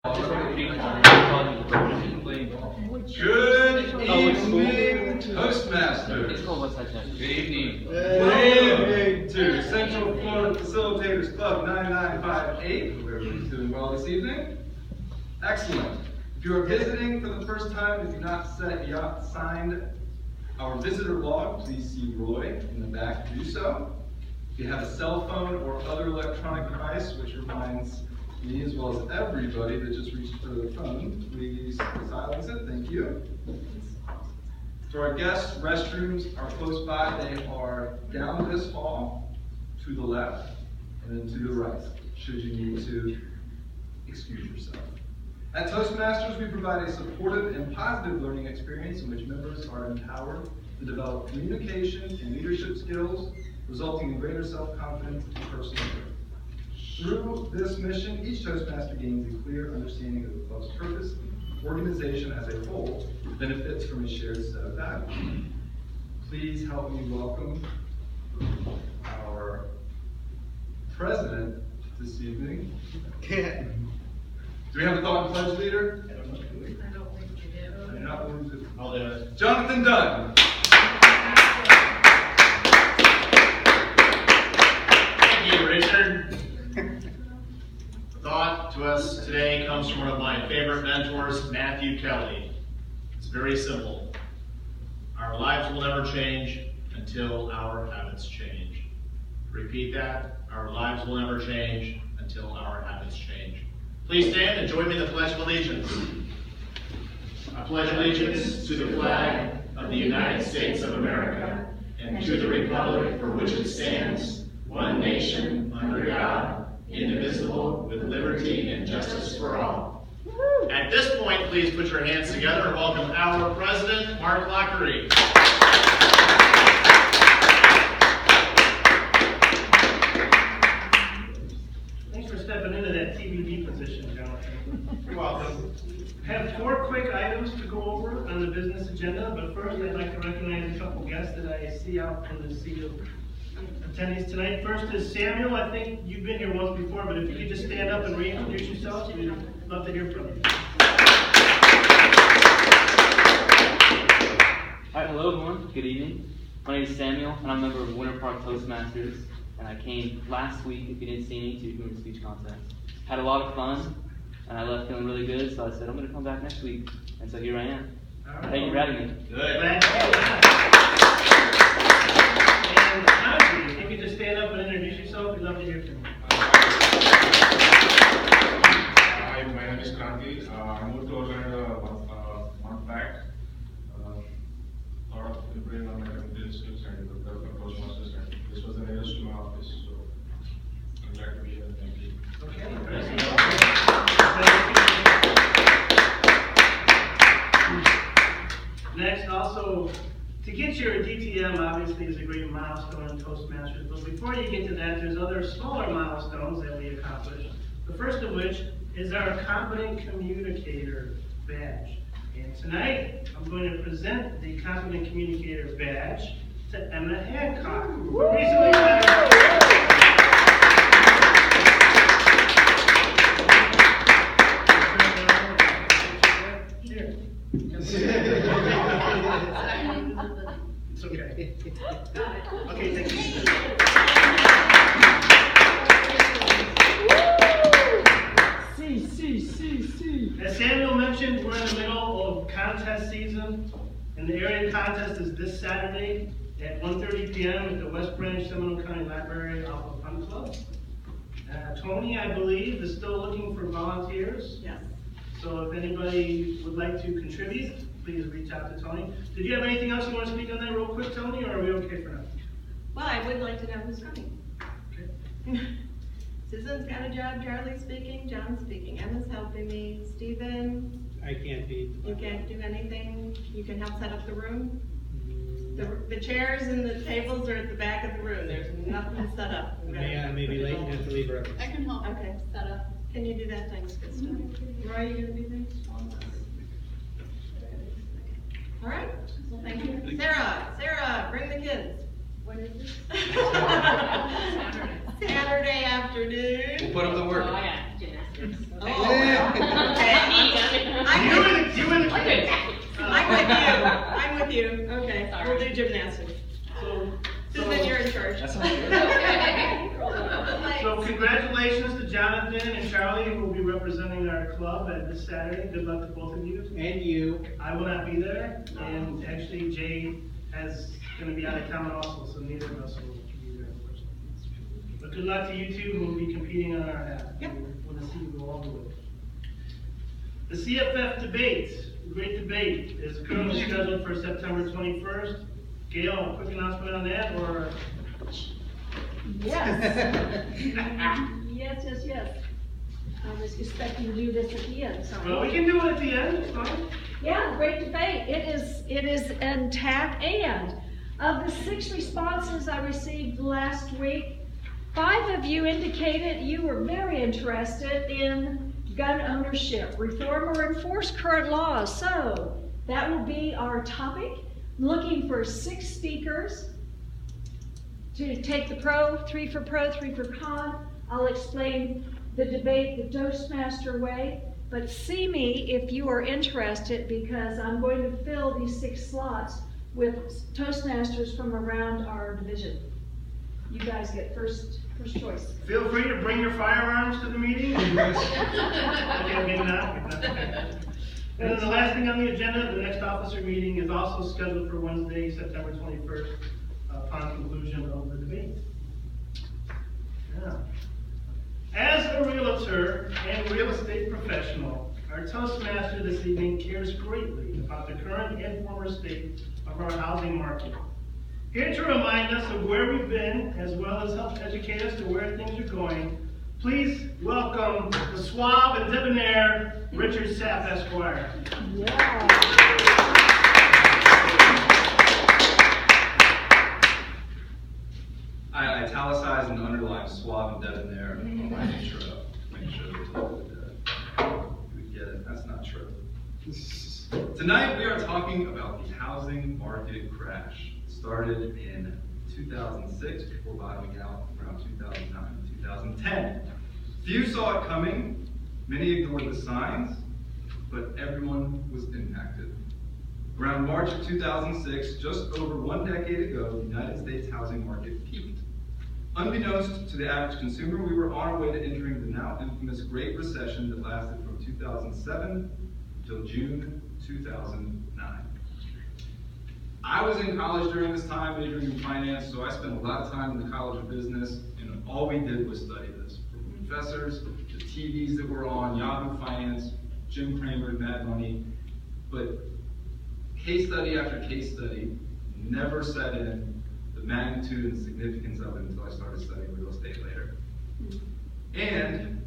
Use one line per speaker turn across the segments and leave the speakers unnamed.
Good evening, Toastmasters.
Good evening.
Welcome to Central Florida Facilitators Club 9958. Hope everybody's doing well this evening. Excellent. If you are visiting for the first time and do not signed our visitor log, please see Roy in the back to do so. If you have a cell phone or other electronic device, which reminds me as well as everybody that just reached for their phone, please silence it. Thank you. For our guests, restrooms are close by. They are down this hall to the left and then to the right, should you need to excuse yourself. At Toastmasters, we provide a supportive and positive learning experience in which members are empowered to develop communication and leadership skills, resulting in greater self-confidence and personal growth. Through this mission, each Toastmaster gains a clear understanding of the club's purpose, organization as a whole, benefits from a shared set of values. Please help me welcome our president this evening. Do we have a thought and pledge leader?
I don't think we do.
I'm not going to.
I'll do it.
Jonathan Dunn.
Thank you, Richard. The thought to us today comes from one of my favorite mentors, Matthew Kelly. It's very simple. Our lives will never change until our habits change. Repeat that. Our lives will never change until our habits change. Please stand and join me in the Pledge of Allegiance. I pledge allegiance to the flag of the United States of America and to the republic for which it stands, one nation, under God, indivisible, with liberty and justice for all. At this point, please put your hands together and welcome our president, Mark Lockery.
Thanks for stepping into that TBD position, Jonathan.
You're welcome.
I have 4 quick items to go over on the business agenda, but first I'd like to recognize a couple guests that I see out in the sea of attendees tonight. First is Samuel. I think you've been here once before, but if you could just stand up and reintroduce yourself, we'd love to hear from you.
Hi, hello everyone. Good evening. My name is Samuel, and I'm a member of Winter Park Toastmasters. And I came last week, if you didn't see me, to do a speech contest. Had a lot of fun, and I left feeling really good. So I said I'm going to come back next week, and so here I am. Thank you for having me.
Good.
Glad to hear that. And Toni, if you could just stand up and introduce yourself, we'd love to hear from you.
Hi, my name is Kranti. I moved to Orlando a month back. A lot of improving on my computer skills and developing Toastmasters, and this was the nearest to my office, so I'm glad to be here. Thank you.
Okay. Next, also, to get your DTM obviously is a great milestone in Toastmasters, but before you get to that, there's other smaller milestones that we accomplished. The first of which is our Competent Communicator badge. And tonight, I'm going to present the Competent Communicator badge to Emma Hancock, who recently Here. It's okay. Okay, thank you. As Samuel mentioned, we're in the middle of contest season, and the area contest is this Saturday at 1:30 p.m. at the West Branch Seminole County Library Alpha Fun Club. Toni, I believe, is still looking for volunteers.
Yes.
So if anybody would like to contribute, please reach out to Toni. Did you have anything else you want to speak on that real quick, Toni, or are we okay for now?
Well, I would like to know who's coming.
Okay.
Susan's got a job, Charlie's speaking, John's speaking, Emma's helping me, Stephen,
I can't be.
you can't do anything, you can help set up the room? The chairs and the tables are at the back of the room, there's nothing set up.
I may be late and have to leave early.
I can help. Okay, set up. Can you do that? Thanks, Kristen. Roy, you gonna do things? All right, well, thank you. Sarah, bring the kids. When is this? Saturday afternoon.
We'll put up the work.
Oh, yeah, gymnastics. Oh. gymnastics.
So,
Susan, you're in charge.
That sounds good.
so congratulations to Jonathan and Charlie, who will be representing our club at this Saturday. Good luck to both of you.
And you.
I will not be there, and actually Jaye is going to be out of town also, so neither of us will be there, unfortunately. But good luck to you two who will be competing on our half.
Yep.
We'll see you go all the way. The CFF debate, great debate, is currently scheduled for September 21st. Gail, quick announcement on that, or?
Yes. Yes. I was expecting to do this at the end, so.
Well, we can do it at the end, it's fine.
Yeah, great debate. It is intact, and of the 6 responses I received last week, 5 of you indicated you were very interested in gun ownership, reform or enforce current laws. So that will be our topic. Looking for 6 speakers to take the pro, 3 for con. I'll explain the debate the Toastmaster way, but see me if you are interested, because I'm going to fill these 6 slots with Toastmasters from around our division. You guys get first choice.
Feel free to bring your firearms to the meeting. Okay, maybe not. And then the last thing on the agenda, the next officer meeting is also scheduled for Wednesday, September 21st, upon conclusion of the debate. Yeah. As a realtor and real estate professional, our Toastmaster this evening cares greatly about the current and former state of our housing market. Here to remind us of where we've been, as well as help educate us to where things are going, please welcome the suave and debonair Richard Sapp, Esquire.
Yeah.
I italicized and underlined suave and debonair on my intro. Make sure we get it. That's not true. Tonight we are talking about the housing market crash. It started in 2006 before bottoming out around 2009 and 2010. Few saw it coming, many ignored the signs, but everyone was impacted. Around March of 2006, just over 1 decade ago, the United States housing market peaked. Unbeknownst to the average consumer, we were on our way to entering the now infamous Great Recession that lasted from 2007 until June 2009. I was in college during this time, majoring in finance, so I spent a lot of time in the College of Business, and all we did was study this. From professors, the TVs that were on, Yahoo Finance, Jim Cramer, Mad Money, but case study after case study never set in the magnitude and significance of it until I started studying real estate later. And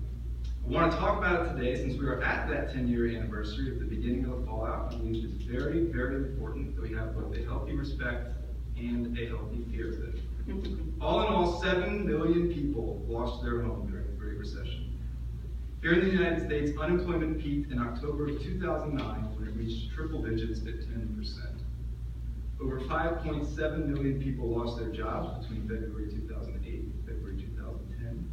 I want to talk about it today since we are at that 10-year anniversary of the beginning of the fallout. I believe it's very, very important that we have both a healthy respect and a healthy fear of it. All in all, 7 million people lost their home during the Great Recession. Here in the United States, unemployment peaked in October of 2009 when it reached triple digits at 10%. Over 5.7 million people lost their jobs between February 2008 and February 2010.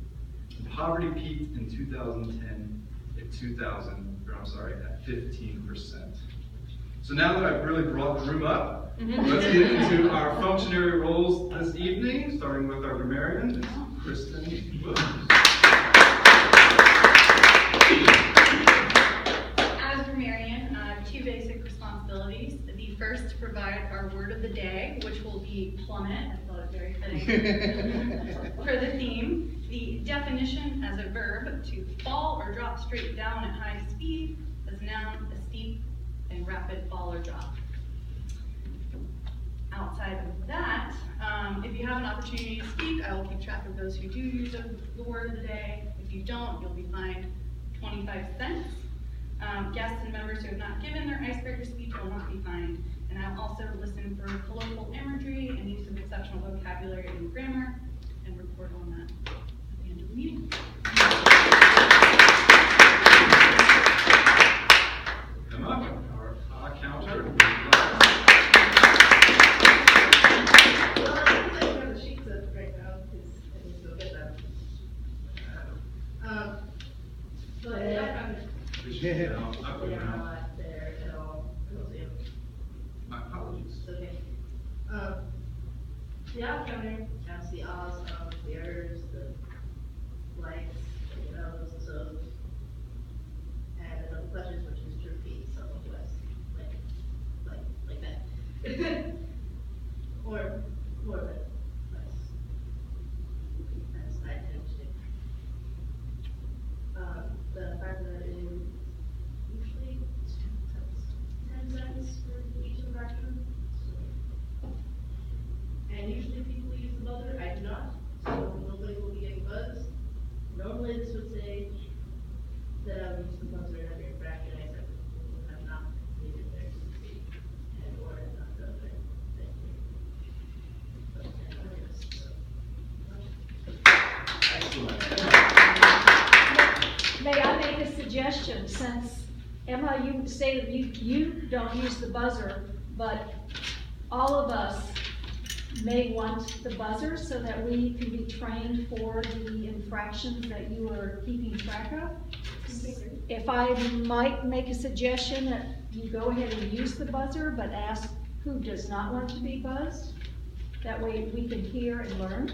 And poverty peaked in 2010 at 15%. So now that I've really brought the room up, let's get into our functionary roles this evening, starting with our grammarian, Ms. Kristen W.
As grammarian, 2 basic responsibilities. The first, to provide our word of the day, which will be plummet. I thought it very fitting for the theme. The definition as a verb, to fall or drop straight down at high speed. As a noun, a steep and rapid fall or drop. Outside of that, if you have an opportunity to speak, I will keep track of those who do use the word of the day. If you don't, you'll be fined 25 cents. Guests and members who have not given their icebreaker speech will not be fined. And I'll also listen for colloquial imagery and use of exceptional vocabulary and grammar and report on that at the end of the meeting.
Come up, our counter. My apologies.
The outcome counts the odds of the errors, the blanks, the no's, the so's, and another question which is to repeat some of what's like that. or more of it. That's I tend to do. The fact that it is usually 10 cents for each infraction. And usually people use the buzzer, I do not, so nobody will be getting buzzed. Normally this would say that I would use the buzzer in every infraction, except people have not needed their CC and or have not done their thing.
May I make a suggestion, since Emma, you say that you don't use the buzzer, but all of us may want the buzzer so that we can be trained for the infractions that you are keeping track of. If I might make a suggestion that you go ahead and use the buzzer, but ask who does not want to be buzzed. That way we can hear and learn.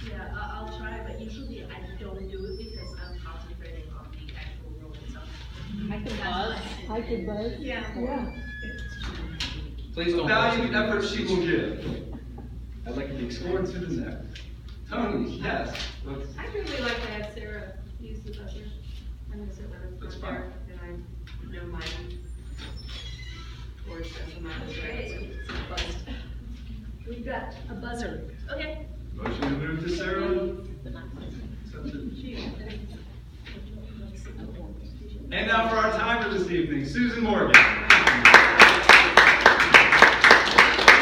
Yeah, I'll try, but usually I don't do it because I'm concentrating on the actual role itself.
I could buzz. I could buzz.
Yeah.
Please don't value the effort she will give. I'd like to be scored to the neck. Toni, yes.
I'd really like to have Sarah use the buzzer. I'm gonna sit right in
That's
front
fine.
there, and I know my words doesn't come out as right, so it's buzzed.
We've got a buzzer.
Okay.
Motion to move to Sarah. And now for our timer this evening, Susan Morgan.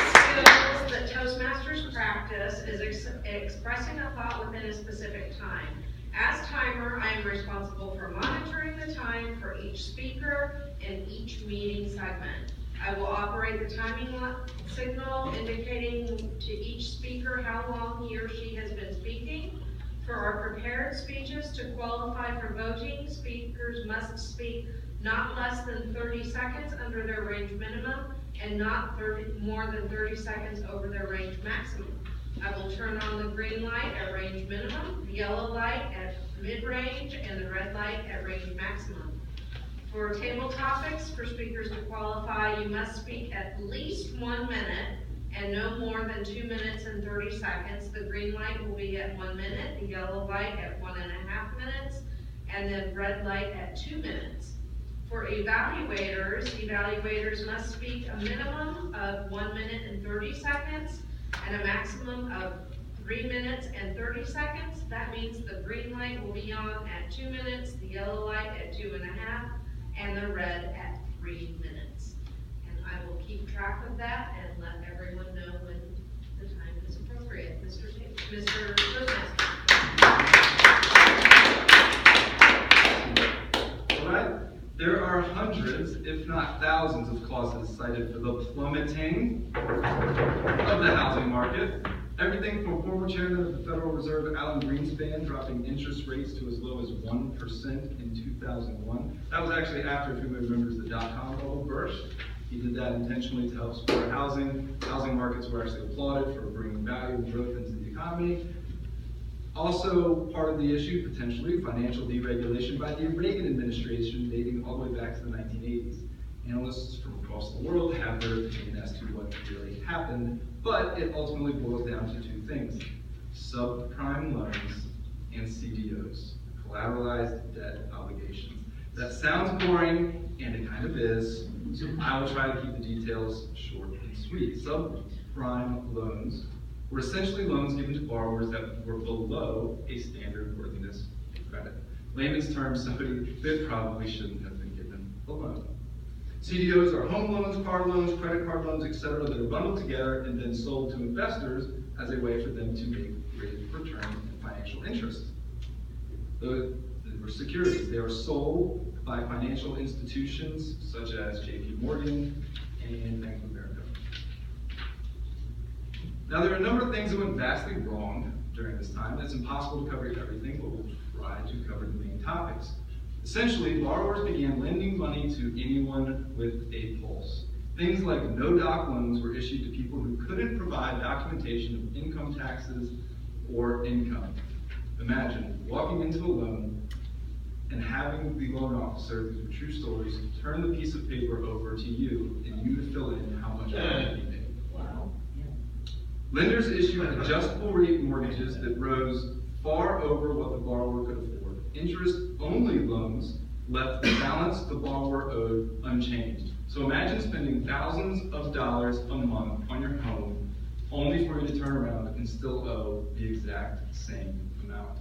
Skills that Toastmasters practice is expressing a thought within a specific time. As timer, I am responsible for monitoring the time for each speaker in each meeting segment. I will operate the timing signal indicating to each speaker how long he or she has been speaking. For our prepared speeches, to qualify for voting, speakers must speak not less than 30 seconds under their range minimum and not more than 30 seconds over their range maximum. I will turn on the green light at range minimum, the yellow light at mid-range, and the red light at range maximum. For table topics, for speakers to qualify, you must speak at least 1 minute and no more than 2 minutes and 30 seconds. The green light will be at 1 minute, the yellow light at 1.5 minutes, and then red light at 2 minutes. For evaluators must speak a minimum of 1 minute and 30 seconds and a maximum of 3 minutes and 30 seconds. That means the green light will be on at 2 minutes, the yellow light at 2.5, and the red at 3 minutes. And I will keep track of that and let everyone know when the time is appropriate. Mr. Toastmaster.
All right. There are hundreds, if not thousands, of clauses cited for the plummeting of the housing market. Everything from former chairman of the Federal Reserve, Alan Greenspan, dropping interest rates to as low as 1% in 2001. That was actually after, if anybody remembers, the dot-com bubble burst. He did that intentionally to help support housing. Housing markets were actually applauded for bringing value and growth into the economy. Also, part of the issue, potentially, financial deregulation by the Reagan administration dating all the way back to the 1980s. Analysts from across the world have their opinion as to what really happened, but it ultimately boils down to two things: subprime loans and CDOs, collateralized debt obligations. That sounds boring, and it kind of is, so I will try to keep the details short and sweet. Subprime loans were essentially loans given to borrowers that were below a standard worthiness credit. Layman's terms, somebody that probably shouldn't have been given a loan. CDOs are home loans, car loans, credit card loans, etc. that are bundled together and then sold to investors as a way for them to make great returns and financial interest. They were securities. They were sold by financial institutions such as JP Morgan and Bank of America. Now, there are a number of things that went vastly wrong during this time. It's impossible to cover everything, but we'll try to cover the main topics. Essentially, borrowers began lending money to anyone with a pulse. Things like no-doc loans were issued to people who couldn't provide documentation of income taxes or income. Imagine walking into a loan and having the loan officer, these are true stories, turn the piece of paper over to you and you to fill in how much money you made.
Wow.
Lenders issued adjustable rate mortgages that rose far over what the borrower could afford. Interest-only loans left the balance the borrower owed unchanged. So imagine spending thousands of dollars a month on your home, only for you to turn around and still owe the exact same amount.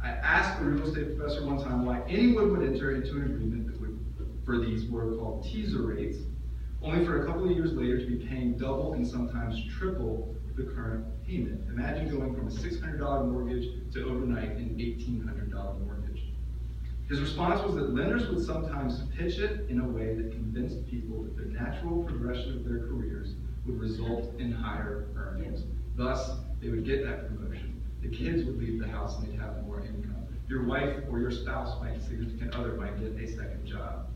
I asked a real estate professor one time why anyone would enter into an agreement that would, for these what are called teaser rates, only for a couple of years later to be paying double and sometimes triple the current payment. Imagine going from a $600 mortgage to overnight an $1,800 mortgage. His response was that lenders would sometimes pitch it in a way that convinced people that the natural progression of their careers would result in higher earnings. Thus, they would get that promotion. The kids would leave the house and they'd have more income. Your wife or your spouse, significant other, might get a second job.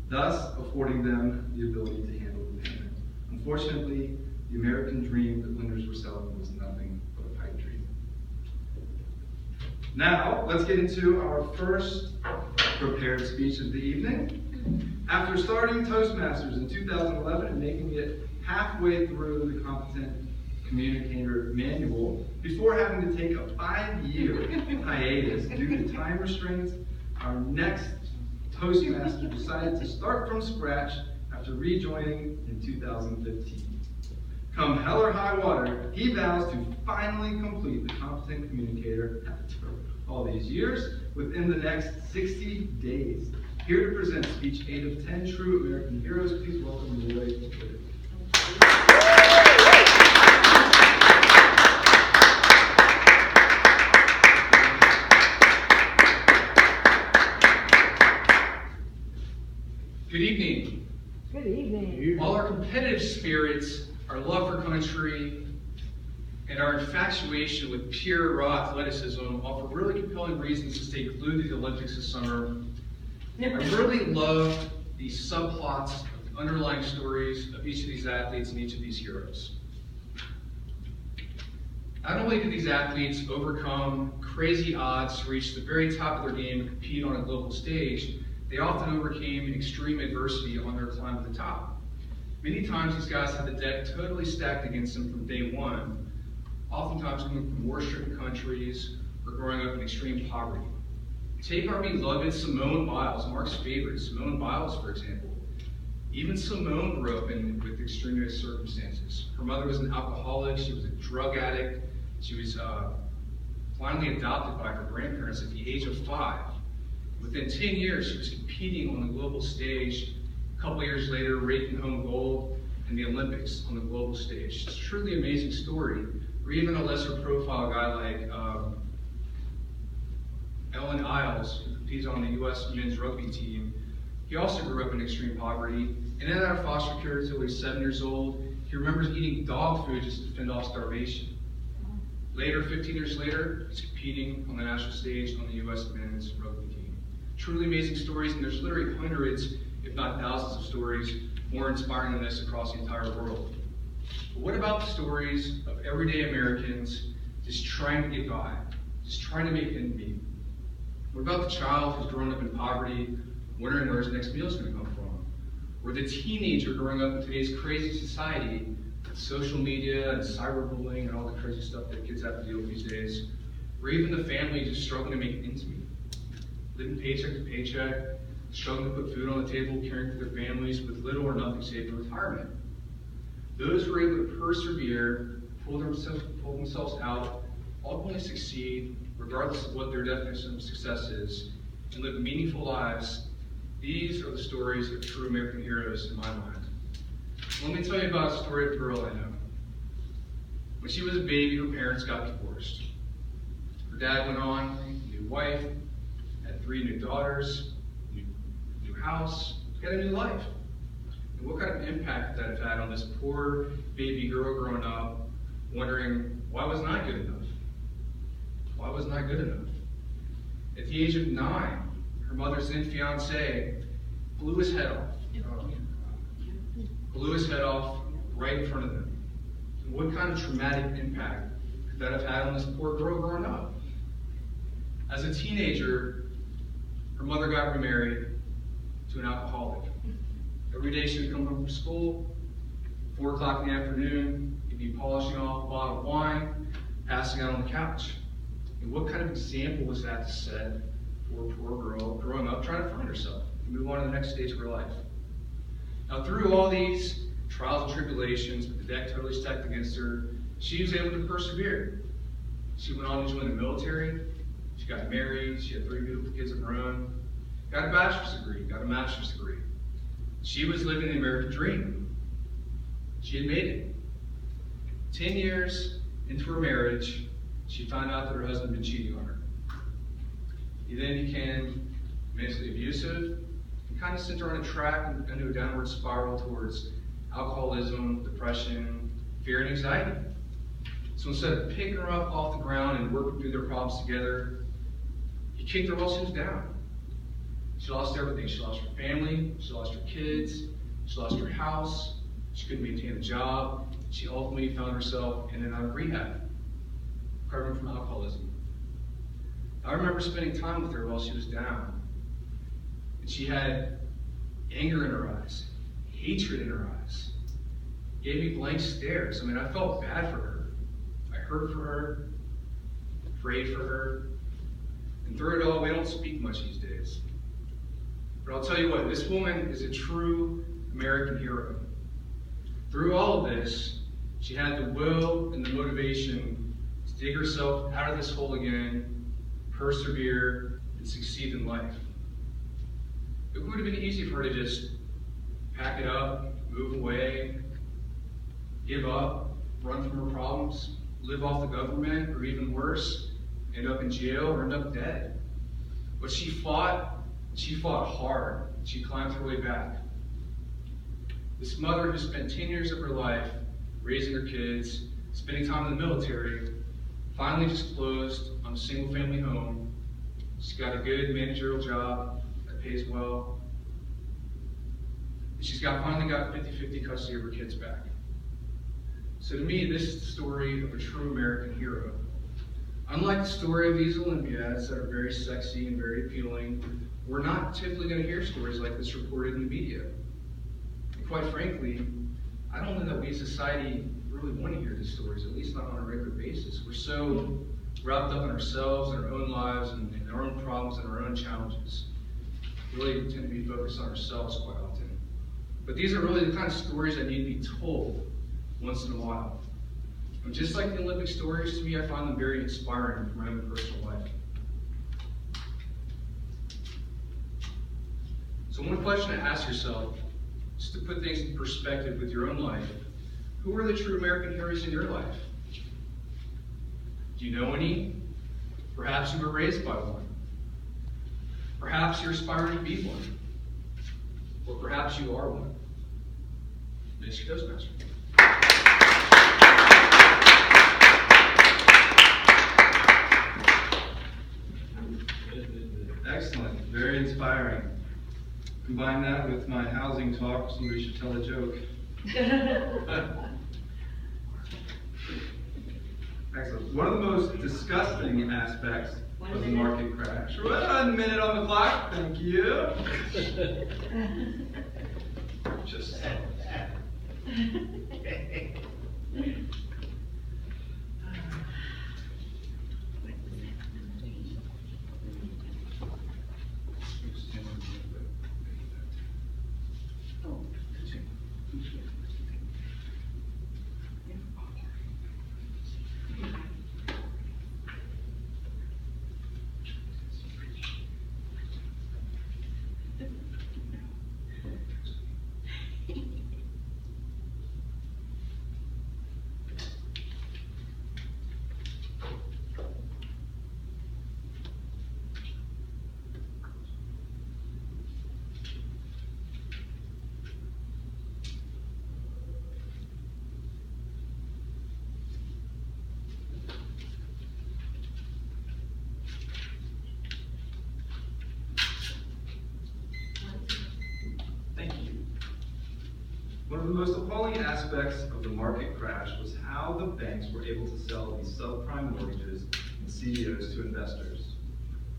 Thus, affording them the ability to handle the payment. Unfortunately, the American dream that lenders were selling was nothing but a pipe dream. Now, let's get into our first prepared speech of the evening. After starting Toastmasters in 2011 and making it halfway through the Competent Communicator Manual, before having to take a 5-year hiatus due to time restraints, our next Toastmaster decided to start from scratch after rejoining in 2015. Come hell or high water, he vows to finally complete the Competent Communicator after all these years within the next 60 days. Here to present speech 8 of 10 True American Heroes, please welcome Jaye.
Good evening.
Good evening.
While our competitive spirits, our love for country, and our infatuation with pure raw athleticism offer really compelling reasons to stay glued to the Olympics this summer, I really love the subplots, the underlying stories of each of these athletes and each of these heroes. Not only did these athletes overcome crazy odds to reach the very top of their game and compete on a global stage, they often overcame extreme adversity on their climb to the top. Many times these guys had the deck totally stacked against them from day one, oftentimes coming from war-stricken countries or growing up in extreme poverty. Take our beloved Simone Biles, Mark's favorite, Simone Biles, for example. Even Simone grew up with extremist circumstances. Her mother was an alcoholic, she was a drug addict, she was finally adopted by her grandparents at the age of 5. Within 10 years, she was competing on the global stage. A couple years later, raking home gold in the Olympics on the global stage. It's a truly amazing story. Or even a lesser profile guy like Ellen Iles, who competes on the U.S. men's rugby team. He also grew up in extreme poverty, and in our foster care until he was 7 years old, he remembers eating dog food just to fend off starvation. Later, 15 years later, he's competing on the national stage on the U.S. men's rugby team. Truly amazing stories, and there's literally hundreds, if not thousands of stories more inspiring than this across the entire world. But what about the stories of everyday Americans just trying to get by, just trying to make ends meet? What about the child who's grown up in poverty, wondering where his next meal is going to come from? Or the teenager growing up in today's crazy society with social media and cyberbullying and all the crazy stuff that kids have to deal with these days? Or even the family just struggling to make ends meet, living paycheck to paycheck, struggling to put food on the table, caring for their families with little or nothing saved for retirement. Those who are able to persevere, pull themselves out, ultimately succeed, regardless of what their definition of success is, and live meaningful lives, these are the stories of true American heroes in my mind. Let me tell you about a story of a girl I know. When she was a baby, her parents got divorced. Her dad went on, a new wife, had 3 new daughters, new house, got a new life. And what kind of impact that had on this poor baby girl growing up, wondering, why wasn't I good enough? Why wasn't I good enough? At the age of 9, her mother's then fiance blew his head off. Blew his head off right in front of them. And what kind of traumatic impact could that have had on this poor girl growing up? As a teenager, her mother got remarried to an alcoholic. Every day she would come home from school, 4 o'clock in the afternoon, he'd be polishing off a bottle of wine, passing out on the couch. And what kind of example was that to set for a poor girl growing up trying to find herself and move on to the next stage of her life? Now, through all these trials and tribulations, with the deck totally stacked against her, she was able to persevere. She went on to join the military, she got married, she had 3 beautiful kids of her own, got a bachelor's degree, got a master's degree. She was living the American dream. She had made it. 10 years into her marriage, she found out that her husband had been cheating on her. He then became mentally abusive and kind of sent her on a track into a downward spiral towards alcoholism, depression, fear, and anxiety. So instead of picking her up off the ground and working through their problems together, he kicked her while she was down. She lost everything. She lost her family, she lost her kids, she lost her house, she couldn't maintain a job. She ultimately found herself in and out of rehab, recovering from alcoholism. I remember spending time with her while she was down. And she had anger in her eyes, hatred in her eyes. Gave me blank stares. I mean, I felt bad for her. I hurt for her, prayed for her. And through it all, we don't speak much these days. But I'll tell you what, this woman is a true American hero. Through all of this, she had the will and the motivation to dig herself out of this hole again, persevere, and succeed in life. It would have been easy for her to just pack it up, move away, give up, run from her problems, live off the government, or even worse, end up in jail or end up dead. But she fought hard. She climbed her way back. This mother who spent 10 years of her life raising her kids, spending time in the military, finally just closed on a single-family home. She's got a good managerial job that pays well. And she's finally got 50-50 custody of her kids back. So to me, this is the story of a true American hero. Unlike the story of these Olympiads that are very sexy and very appealing, we're not typically going to hear stories like this reported in the media. And quite frankly, I don't know that we as a society really want to hear these stories, at least not on a regular basis. We're so wrapped up in ourselves and our own lives and our own problems and our own challenges. We really tend to be focused on ourselves quite often. But these are really the kind of stories that need to be told once in a while. And just like the Olympic stories, to me, I find them very inspiring for my own personal life. So one question to ask yourself, just to put things in perspective with your own life, who are the true American heroes in your life? Do you know any? Perhaps you were raised by one. Perhaps you're aspiring to be one. Or perhaps you are one. Mr. Toastmaster.
Excellent, very inspiring. Combine that with my housing talk, somebody should tell a joke. Excellent. One of the most disgusting aspects of the market crash. 1 minute on the clock, thank you. Just One of the most appalling aspects of the market crash was how the banks were able to sell these subprime mortgages and CDOs to investors.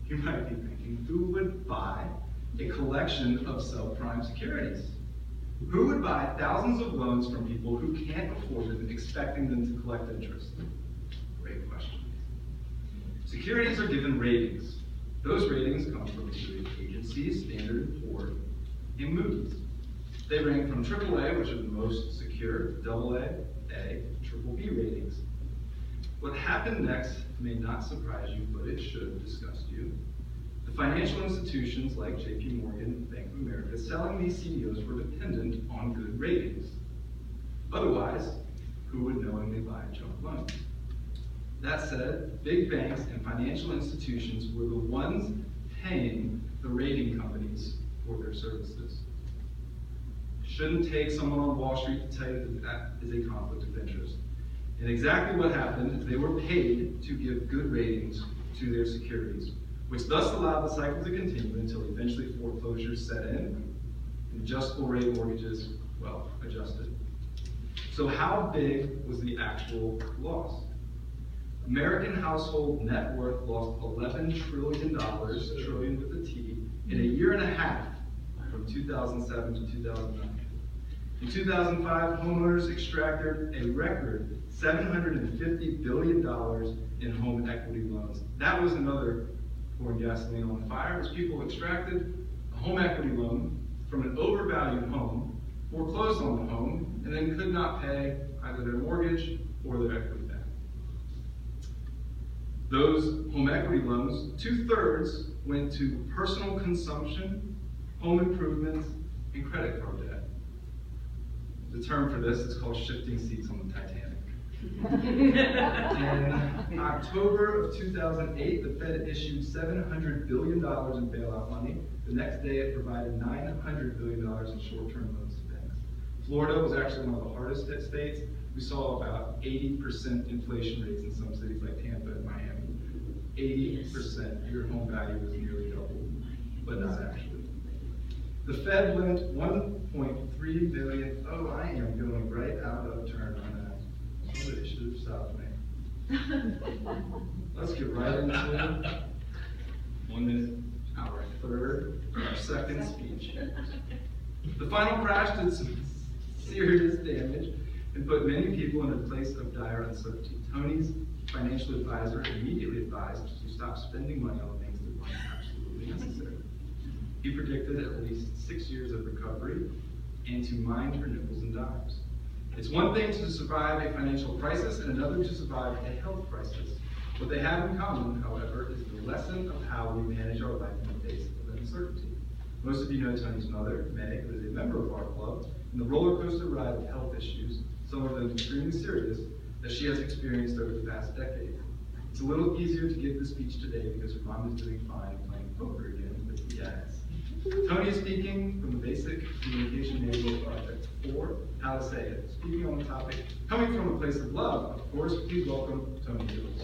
You might be thinking, who would buy a collection of subprime securities? Who would buy thousands of loans from people who can't afford them, expecting them to collect interest? Great question. Securities are given ratings. Those ratings come from rating agencies, Standard & Poor's, and Moody's. They rank from AAA, which are the most secure, AA, A, BBB ratings. What happened next may not surprise you, but it should disgust you. The financial institutions like JP Morgan, Bank of America, selling these CDOs were dependent on good ratings. Otherwise, who would knowingly buy junk loans? That said, big banks and financial institutions were the ones paying the rating companies for their services. Shouldn't take someone on Wall Street to tell you that is a conflict of interest. And exactly what happened is they were paid to give good ratings to their securities, which thus allowed the cycle to continue until eventually foreclosures set in and adjustable rate mortgages, well, adjusted. So how big was the actual loss? American household net worth lost $11 trillion, trillion with a T, in a year and a half from 2007 to 2009. In 2005, homeowners extracted a record $750 billion in home equity loans. That was another pouring gasoline on the fire, as people extracted a home equity loan from an overvalued home, foreclosed on the home, and then could not pay either their mortgage or their equity back. Those home equity loans, 2/3 went to personal consumption, home improvements, and credit card debt. The term for this is called shifting seats on the Titanic. In October of 2008, the Fed issued $700 billion in bailout money. The next day, it provided $900 billion in short-term loans to banks. Florida was actually one of the hardest hit states. We saw about 80% inflation rates in some cities like Tampa and Miami. 80%. Your home value was nearly double, but not actually. The Fed lent $1.3 billion. Oh, I am going right out of turn on that. Somebody should have stopped me. Let's get right into 1 minute, our second speech. The final crash did some serious damage and put many people in a place of dire uncertainty. Toni's financial advisor immediately advised to stop spending money on things that weren't absolutely necessary. He predicted at least 6 years of recovery and to mind her nickels and dimes. It's one thing to survive a financial crisis and another to survive a health crisis. What they have in common, however, is the lesson of how we manage our life in the face of uncertainty. Most of you know Toni's mother, May, who is a member of our club, and the roller coaster ride of health issues, some of them extremely serious, that she has experienced over the past decade. It's a little easier to give the speech today because her mom is doing fine playing poker again with the guys. Toni is speaking from the Basic Communication Manual Project 4, How to Say It. Speaking on the topic, coming from a place of love, of course, please welcome Toni Jones.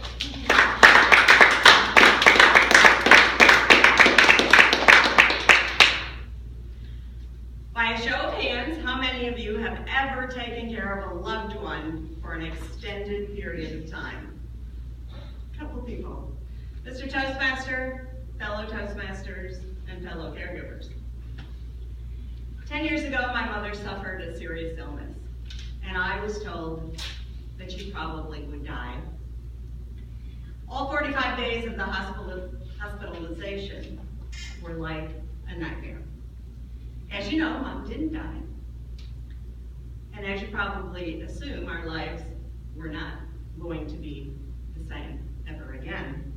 By a show of hands, how many of you have ever taken care of a loved one for an extended period of time? A couple people. Mr. Toastmaster, fellow Toastmasters, and fellow caregivers. 10 years ago, my mother suffered a serious illness, and I was told that she probably would die. All 45 days of the hospitalization were like a nightmare. As you know, Mom didn't die. And as you probably assume, our lives were not going to be the same ever again.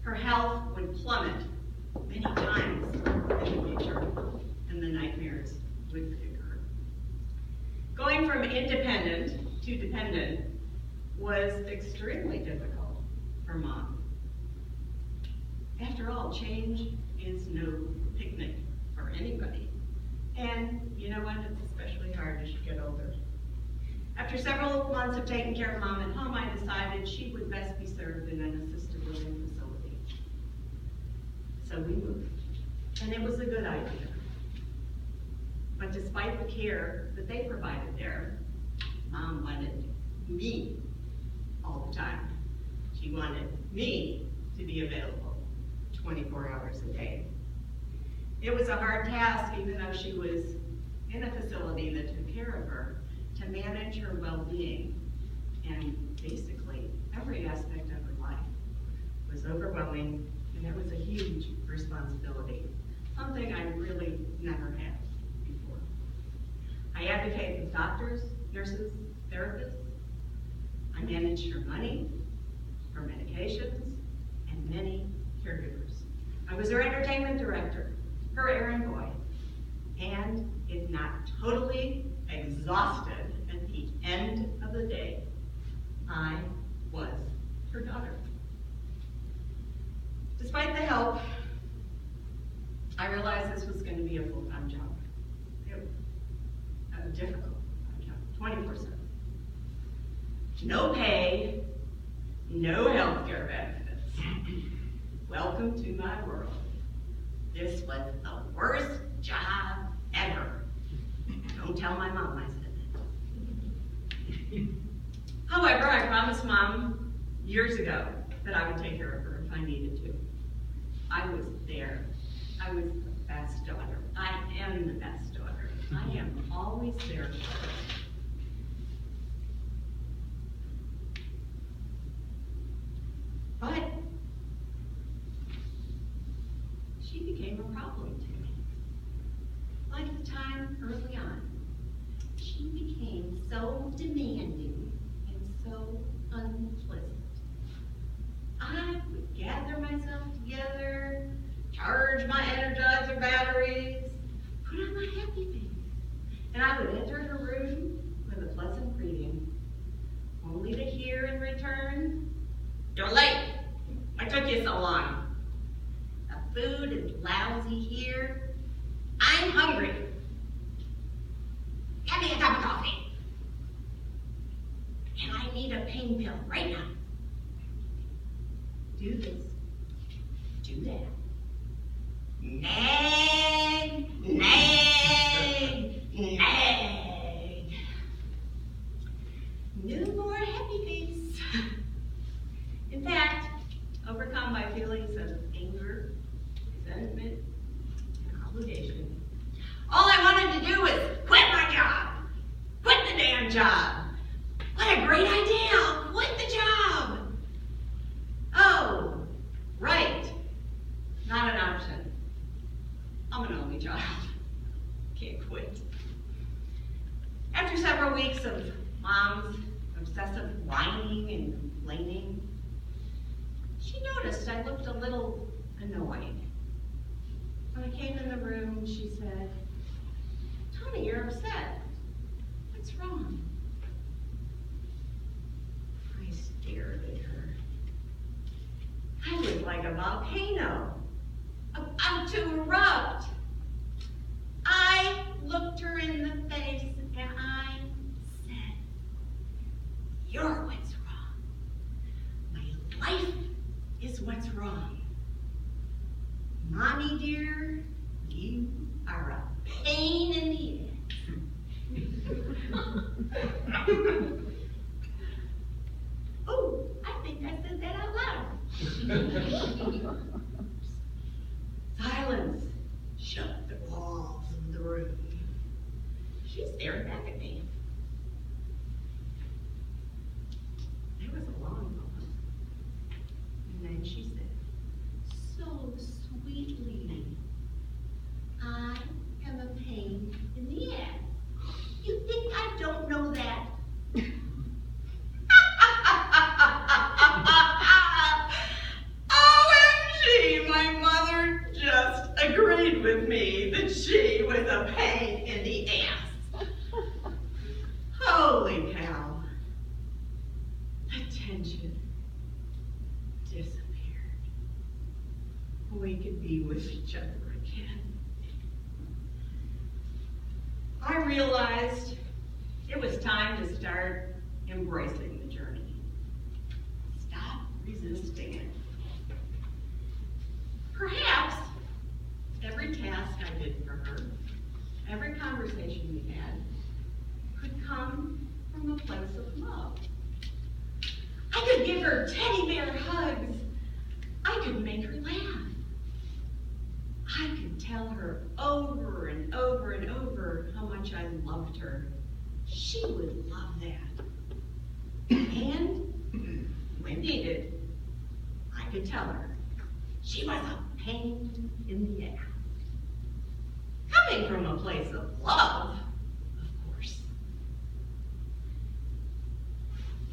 Her health would plummet many times in the future, and the nightmares would occur. Going from independent to dependent was extremely difficult for Mom. After all, change is no picnic for anybody. And you know what? It's especially hard as you get older. After several months of taking care of Mom at home, I decided she would best be served in an assisted living facility. So we moved. And it was a good idea. But despite the care that they provided there, Mom wanted me all the time. She wanted me to be available 24 hours a day. It was a hard task, even though she was in a facility that took care of her, to manage her well-being. And basically, every aspect of her life was overwhelming, and it was a huge responsibility, something I really never had before. I advocated with doctors, nurses, therapists. I managed her money, her medications, and many caregivers. I was her entertainment director, her errand boy, and if not totally exhausted at the end of the day, I was her daughter. Despite the help, I realized this was going to be a full-time job. A difficult job, 24/7. No pay, no health care benefits. Welcome to my world. This was the worst job ever. Don't tell my mom I said that. However, I promised Mom years ago that I would take care of her if I needed to. I was there. I was the best daughter. I am the best daughter. I am always there for her. But she became a problem to me. Like the time early on, she became so demanding and so unpleasant. I would gather myself together, charge my Energizer batteries, put on my happy face, and I would enter her room with a pleasant greeting, only to hear in return, "You're late. What took you so long? The food is lousy here. I'm hungry. Get me a cup of coffee. And I need a pain pill right now. Do this. Do that. Nag, nag, nag. No more happy face. In fact, overcome by feelings of anger, resentment, and obligation, all I wanted to do was quit my job. Quit the damn job. What a great idea. Quit the job. Oh, right. Not an option. I'm an only child. Can't quit. After several weeks of Mom's obsessive whining and complaining, she noticed I looked a little annoyed. When I came in the room, she said, "Toni, you're upset. What's wrong?" I stared at her. I was like a volcano, about to erupt. I looked her in the face and I said, "You're what's wrong. My life is what's wrong. Mommy dear, you are a pain in the ass." Oh, I think I said that out loud. Silence shook the walls of the room. She stared back at me. There was a long moment. And then she said, so sweetly, "I am a pain in the ass. You think I don't know that?" OMG, my mother just agreed with me that she was a pain in the ass. Holy cow. The tension disappeared. We could be with each other again. I realized it was time to start embracing the journey. Stop resisting it. Perhaps every task I did for her, every conversation could give her teddy bear hugs. I could make her laugh. I could tell her over and over and over how much I loved her. She would love that. And when needed, I could tell her she was a pain in the ass. Coming from a place of love, of course.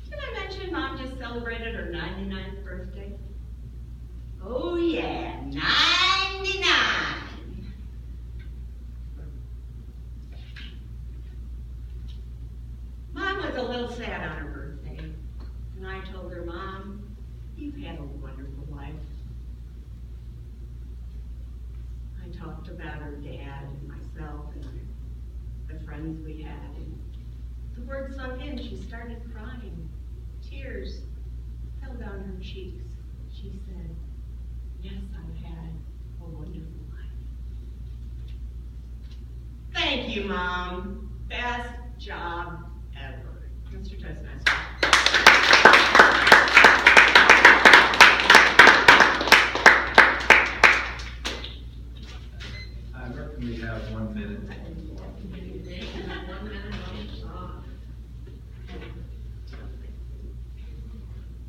Did I mention Mom just celebrated her 99th birthday? Oh yeah, 99! Mom was a little sad on her birthday, and I told her, Mom, you've had a wonderful life. I talked about her dad and myself and the friends we had, and the words sunk in. She started crying. Tears fell down her cheeks. She said, yes, I've had a wonderful life. Thank you, Mom. Best job ever. Mr. Toastmaster.
I reckon we have 1 minute.
1 minute.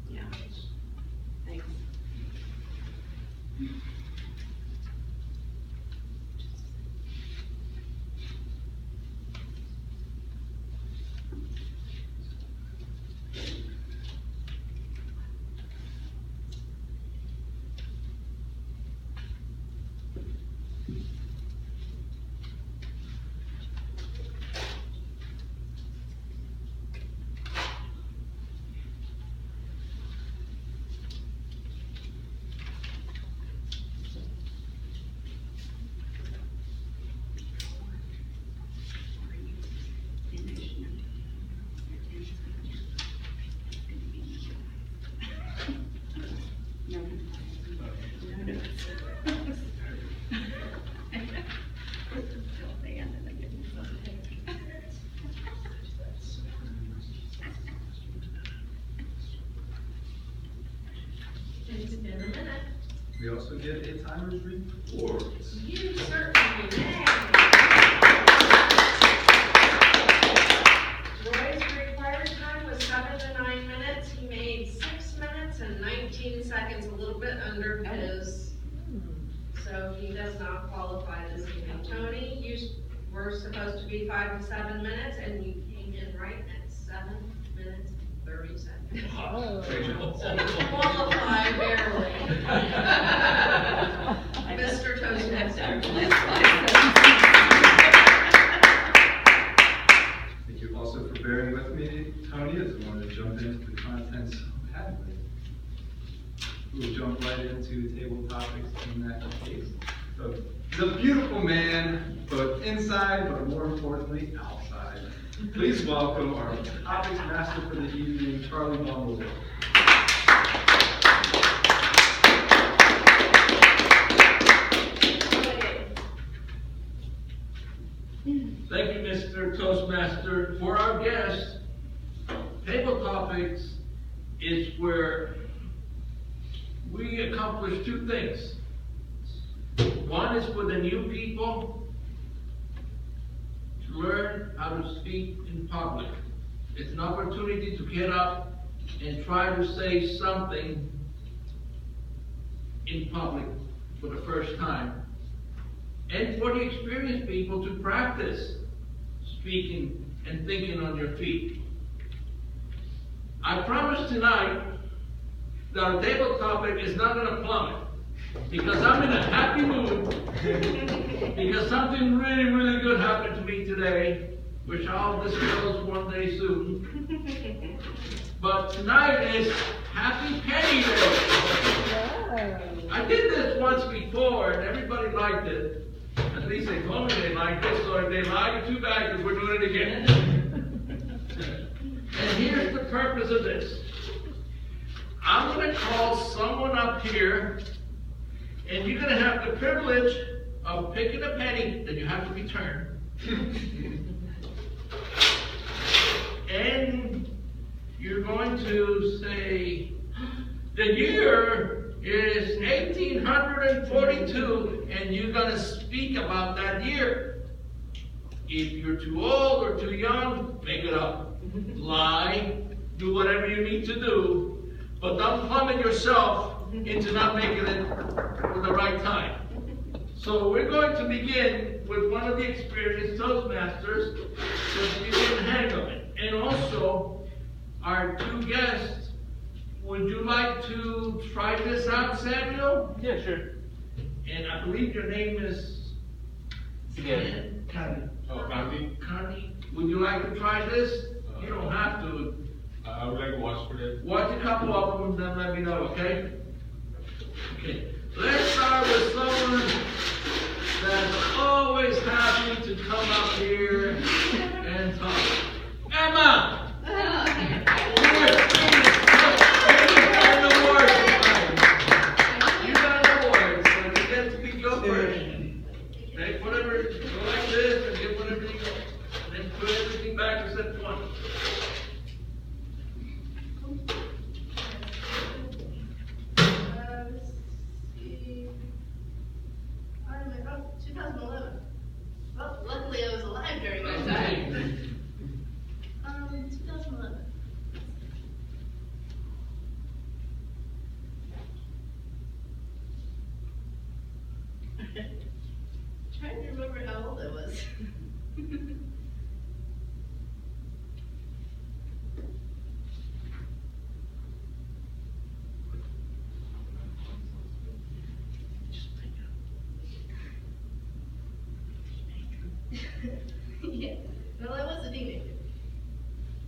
Yeah. Thanks.
We also get a timer's report.
You certainly may. Roy's required time was 7 to 9 minutes. He made 6 minutes and 19 seconds, a little bit under his. So he does not qualify this evening. Toni, you were supposed to be 5 to 7 minutes, and you came in right at 7 minutes and 30 seconds. So you qualify barely. Mr. Toastmaster.
Thank you also for bearing with me, Toni, as I wanted to jump into the content so badly. We'll jump right into table topics in that case. So, he's a beautiful man, both inside, but more importantly, outside. Please welcome our topics master for the evening, Charlie Bumblebee.
Thank you, Mr. Toastmaster. For our guests, table topics is where we accomplish two things. One is for the new people to learn how to speak in public. It's an opportunity to get up and try to say something in public for the first time. And for the experienced people to practice speaking and thinking on your feet. I promise tonight that our table topic is not going to plummet, because I'm in a happy mood, because something really, really good happened to me today, which I'll disclose one day soon. But tonight is Happy Penny Day. I did this once before, and everybody liked it. At least they told me they liked it, so if they lied, too bad, because we're doing it again. And here's the purpose of this. I'm going to call someone up here, and you're going to have the privilege of picking a penny that you have to return. And you're going to say, the year is 1842, and you're going to speak about that year. If you're too old or too young, make it up. Lie, do whatever you need to do, but don't plummet yourself into not making it for the right time. So we're going to begin with one of the experienced Toastmasters so that you get the hang of it. And also, our two guests, would you like to try this out, Samuel?
Yeah, sure.
And I believe your name is...
Together.
Connie.
Oh, Kanti,
Connie, would you like to try this? You don't have to.
I would like to watch today.
Watch a couple of them and then let me know, okay? Okay. Let's start with someone that's always happy to come up here and talk. Emma! You got an award, so you get to go first. Make whatever, go like this and get whatever you go. And then put everything back except one.
Let's see. I'm like, 2011. Well, luckily I was alive during that time. 2011. Trying to remember how old I was. Yeah, well, I was a teenager.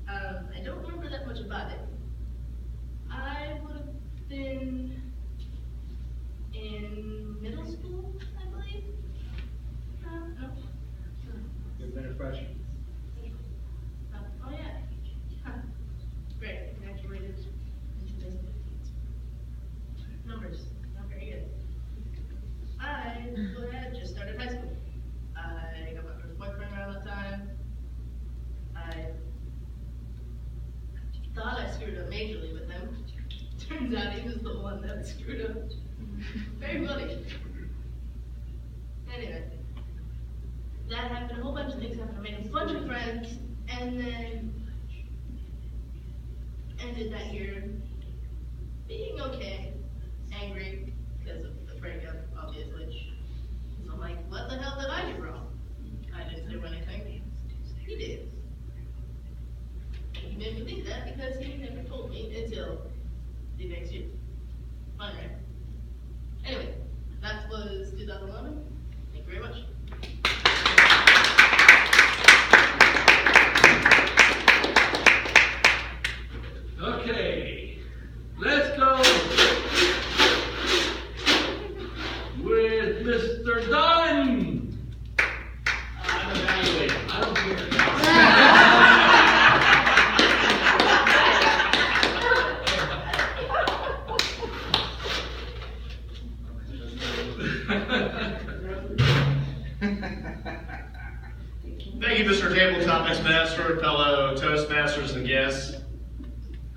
I don't remember that much about it. I would have been in middle school, I believe. No.
You've been a freshman.
Oh, yeah. Great, graduated in 2015. Numbers, not very good. I had just started high school. I got my first boyfriend around that time. I thought I screwed up majorly with him. Turns out he was the one that screwed up. Very funny. Anyway, that happened, a whole bunch of things happened. I made a bunch of friends, and then ended that year being okay, angry, because of the breakup, obviously. So I'm like, what the hell did I do wrong? I didn't do anything. He did. He made me think that because he never told me until the next year. Fun, right? Anyway, that was 2011. Thank you very much.
Okay, let's go with Mr. Dunn.
I'm evaluating.
I don't care.
Thank you, Mr. Tabletop Mix Master, fellow Toastmasters and guests.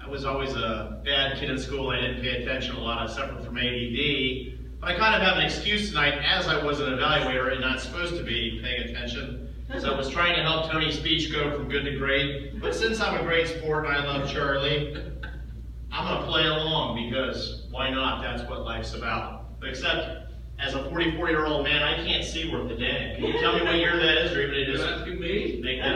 I was always a bad kid in school. I didn't pay attention a lot, separate from ADD. But I kind of have an excuse tonight, as I was an evaluator and not supposed to be paying attention, because I was trying to help Toni's speech go from good to great. But since I'm a great sport and I love Charlie, I'm going to play along, because why not? That's what life's about. But except, as a 44-year-old man, I can't see worth a damn. Can you tell me what year that is, or even just
You're asking me?
make that?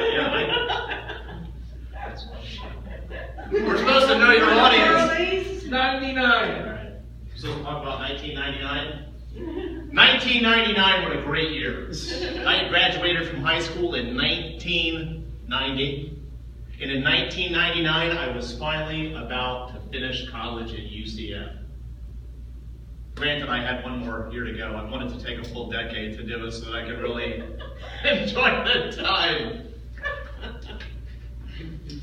We're supposed to know your audience.
99.
So we'll talk about 1999. 1999, what a great year. I graduated from high school in 1990. And in 1999, I was finally about to finish college at UCF. Granted, I had one more year to go. I wanted to take a full decade to do it so that I could really enjoy the time.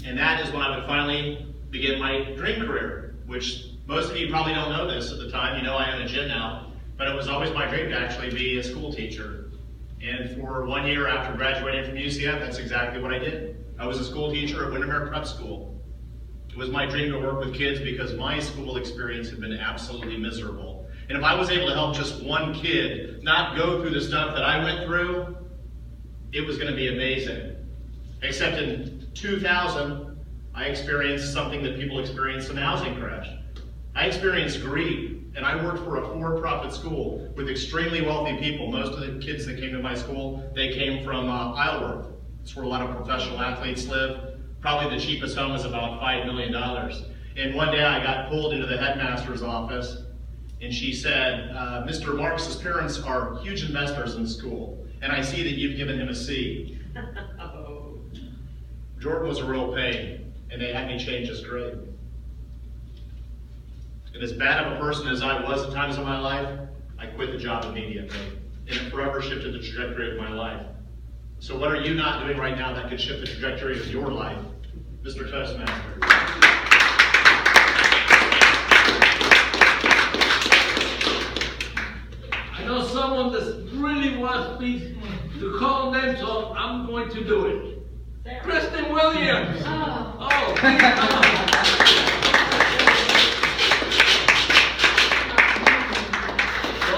And that is when I would finally begin my dream career, which most of you probably don't know this at the time. You know I own a gym now, but it was always my dream to actually be a school teacher. And for 1 year after graduating from UCF, that's exactly what I did. I was a school teacher at Windermere Prep School. It It was my dream to work with kids because my school experience had been absolutely miserable. And if I was able to help just one kid not go through the stuff that I went through, it was going to be amazing. Except in 2000, I experienced something that people experience in a housing crash. I experienced greed, and I worked for a for-profit school with extremely wealthy people. Most of the kids that came to my school, they came from Isleworth. It's where a lot of professional athletes live. Probably the cheapest home is about $5 million. And one day I got pulled into the headmaster's office, and she said, Mr. Marks' parents are huge investors in the school, and I see that you've given him a C. Jordan was a real pain, and they had me change his grade. And as bad of a person as I was at times in my life, I quit the job immediately, and it forever shifted the trajectory of my life. So what are you not doing right now that could shift the trajectory of your life, Mr. Toastmaster?
I know someone that really wants me to call them, so I'm going to do it. Kristen Williams! Oh, please come on.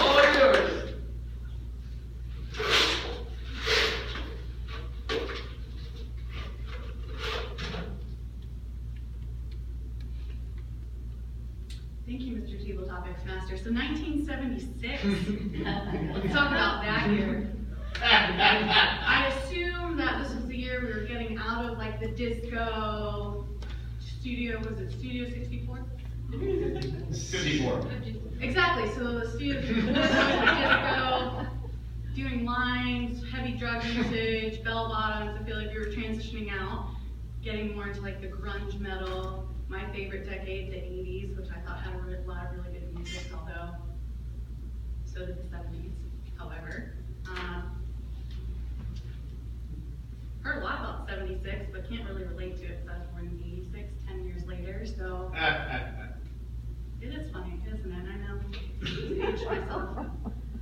All yours.
Thank you, Mr. Tabletop Master. So 1976. Let's talk about that year. I assume that this was the year we were getting out of like the disco studio. Was it Studio 64?
54.
Exactly. So the Studio 64 disco, doing lines, heavy drug usage, bell bottoms. I feel like we were transitioning out, getting more into like the grunge metal. My favorite decade, the 80s, which I thought had a lot of really good music, although so did the 70s, however. Heard a lot about 76, but can't really relate to it because I was born in 86, 10 years later, so it is funny, isn't it? I know, age myself.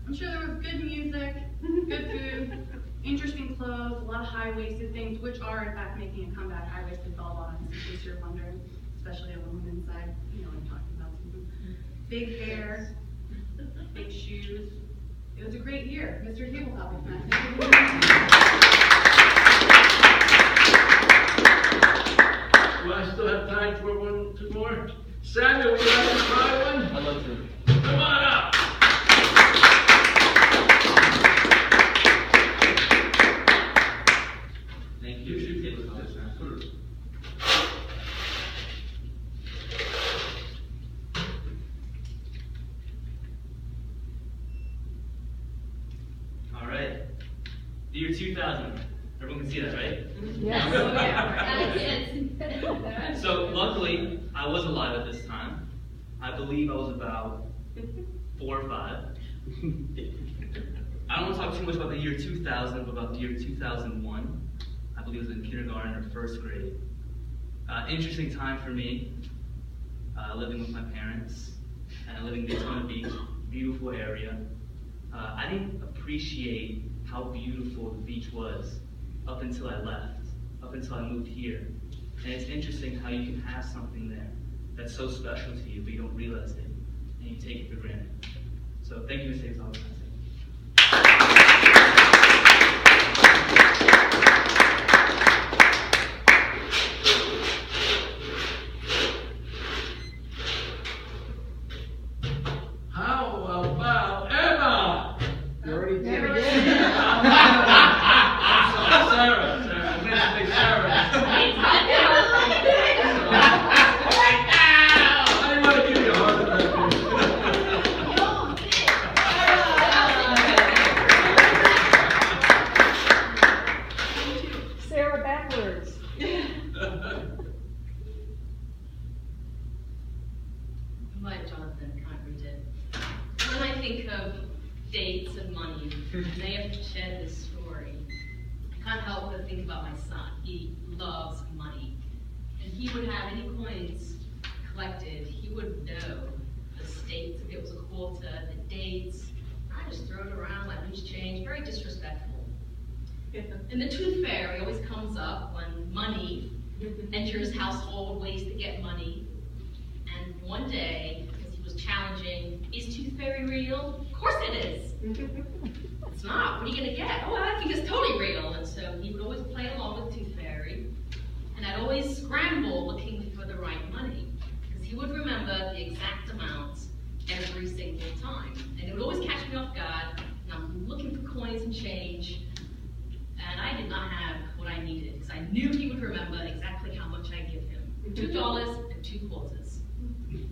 I'm sure there was good music, good food, interesting clothes, a lot of high-waisted things, which are in fact making a comeback, high-waisted bell bottoms, in case you're wondering, especially on the women's side, you know what I'm talking about. Big hair, big shoes. It was a great year, Mr. Tabletop Master.
Do I still have time for two more? Samuel, would you like to try one?
I'd love to.
Come on up.
Thank you, Tabletop Master. All right. The year 2000. Everyone can see that, right?
Yes.
So luckily, I was alive at this time. I believe I was about 4 or 5. I don't want to talk too much about the year 2000, but about the year 2001. I believe I was in kindergarten or first grade. Interesting time for me, living with my parents and living in Daytona Beach, beautiful area. I didn't appreciate how beautiful the beach was up until I left, up until I moved here. And it's interesting how you can have something there that's so special to you, but you don't realize it, and you take it for granted. So thank you, Mr. Tabletop.
How about Emma?
You already did.
Sarah. I meant to say Sarah. I didn't want to give you a hard time.
Sarah backwards.
Like Jonathan Connery did. When I think of dates and money, and they have shared this story, I can't help but think about my son. He loves money. And he would have any coins collected, he would know the states, if it was a quarter, the dates. I just throw it around like loose change, very disrespectful. And the tooth fairy always comes up when money enter his household, ways to get money. And one day, because he was challenging, is Tooth Fairy real? Of course it is. It's not. What are you going to get? Oh, I think it's totally real. And so he would always play along with Tooth Fairy. And I'd always scramble looking for the right money, because he would remember the exact amount every single time. And it would always catch me off guard. And I'm looking for coins and change. And I did not have what I needed, because I knew he would remember exactly how much I give him. $2 and 2 quarters.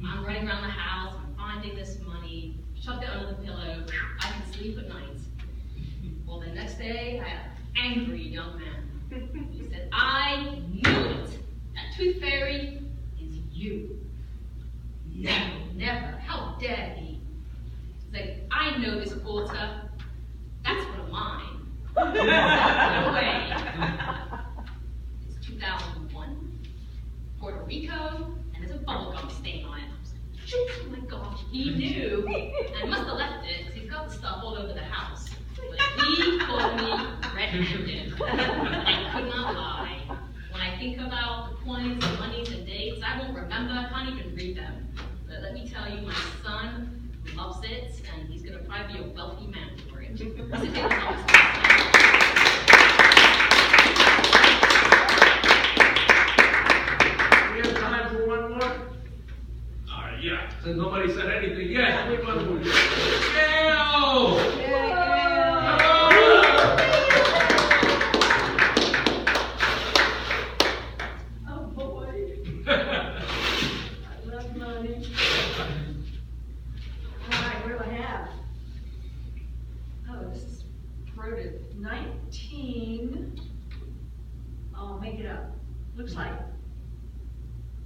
I'm running around the house, I'm finding this money, shoved it under the pillow, I can sleep at night. Well, the next day, I had an angry young man. He said, I knew it! That Tooth Fairy is you. No, never. How dare he? He's like, I know this quarter. That's one of mine. No way. It's 2001, Puerto Rico, and there's a bubblegum stain on it. I was like, oh my gosh, he knew, and must have left it, because he's got the stuff all over the house. But he caught me red-handed, and I could not lie. When I think about the coins and monies and dates, I won't remember, I can't even read them. But let me tell you, my son loves it, and he's going to probably be a wealthy man for it. This is it.
We have time for one more? Yeah, since nobody said anything yet, we want to Gail!
Oh boy. I love money. All right, what do I have? Oh, this is quoted 19. I'll make it up. Looks like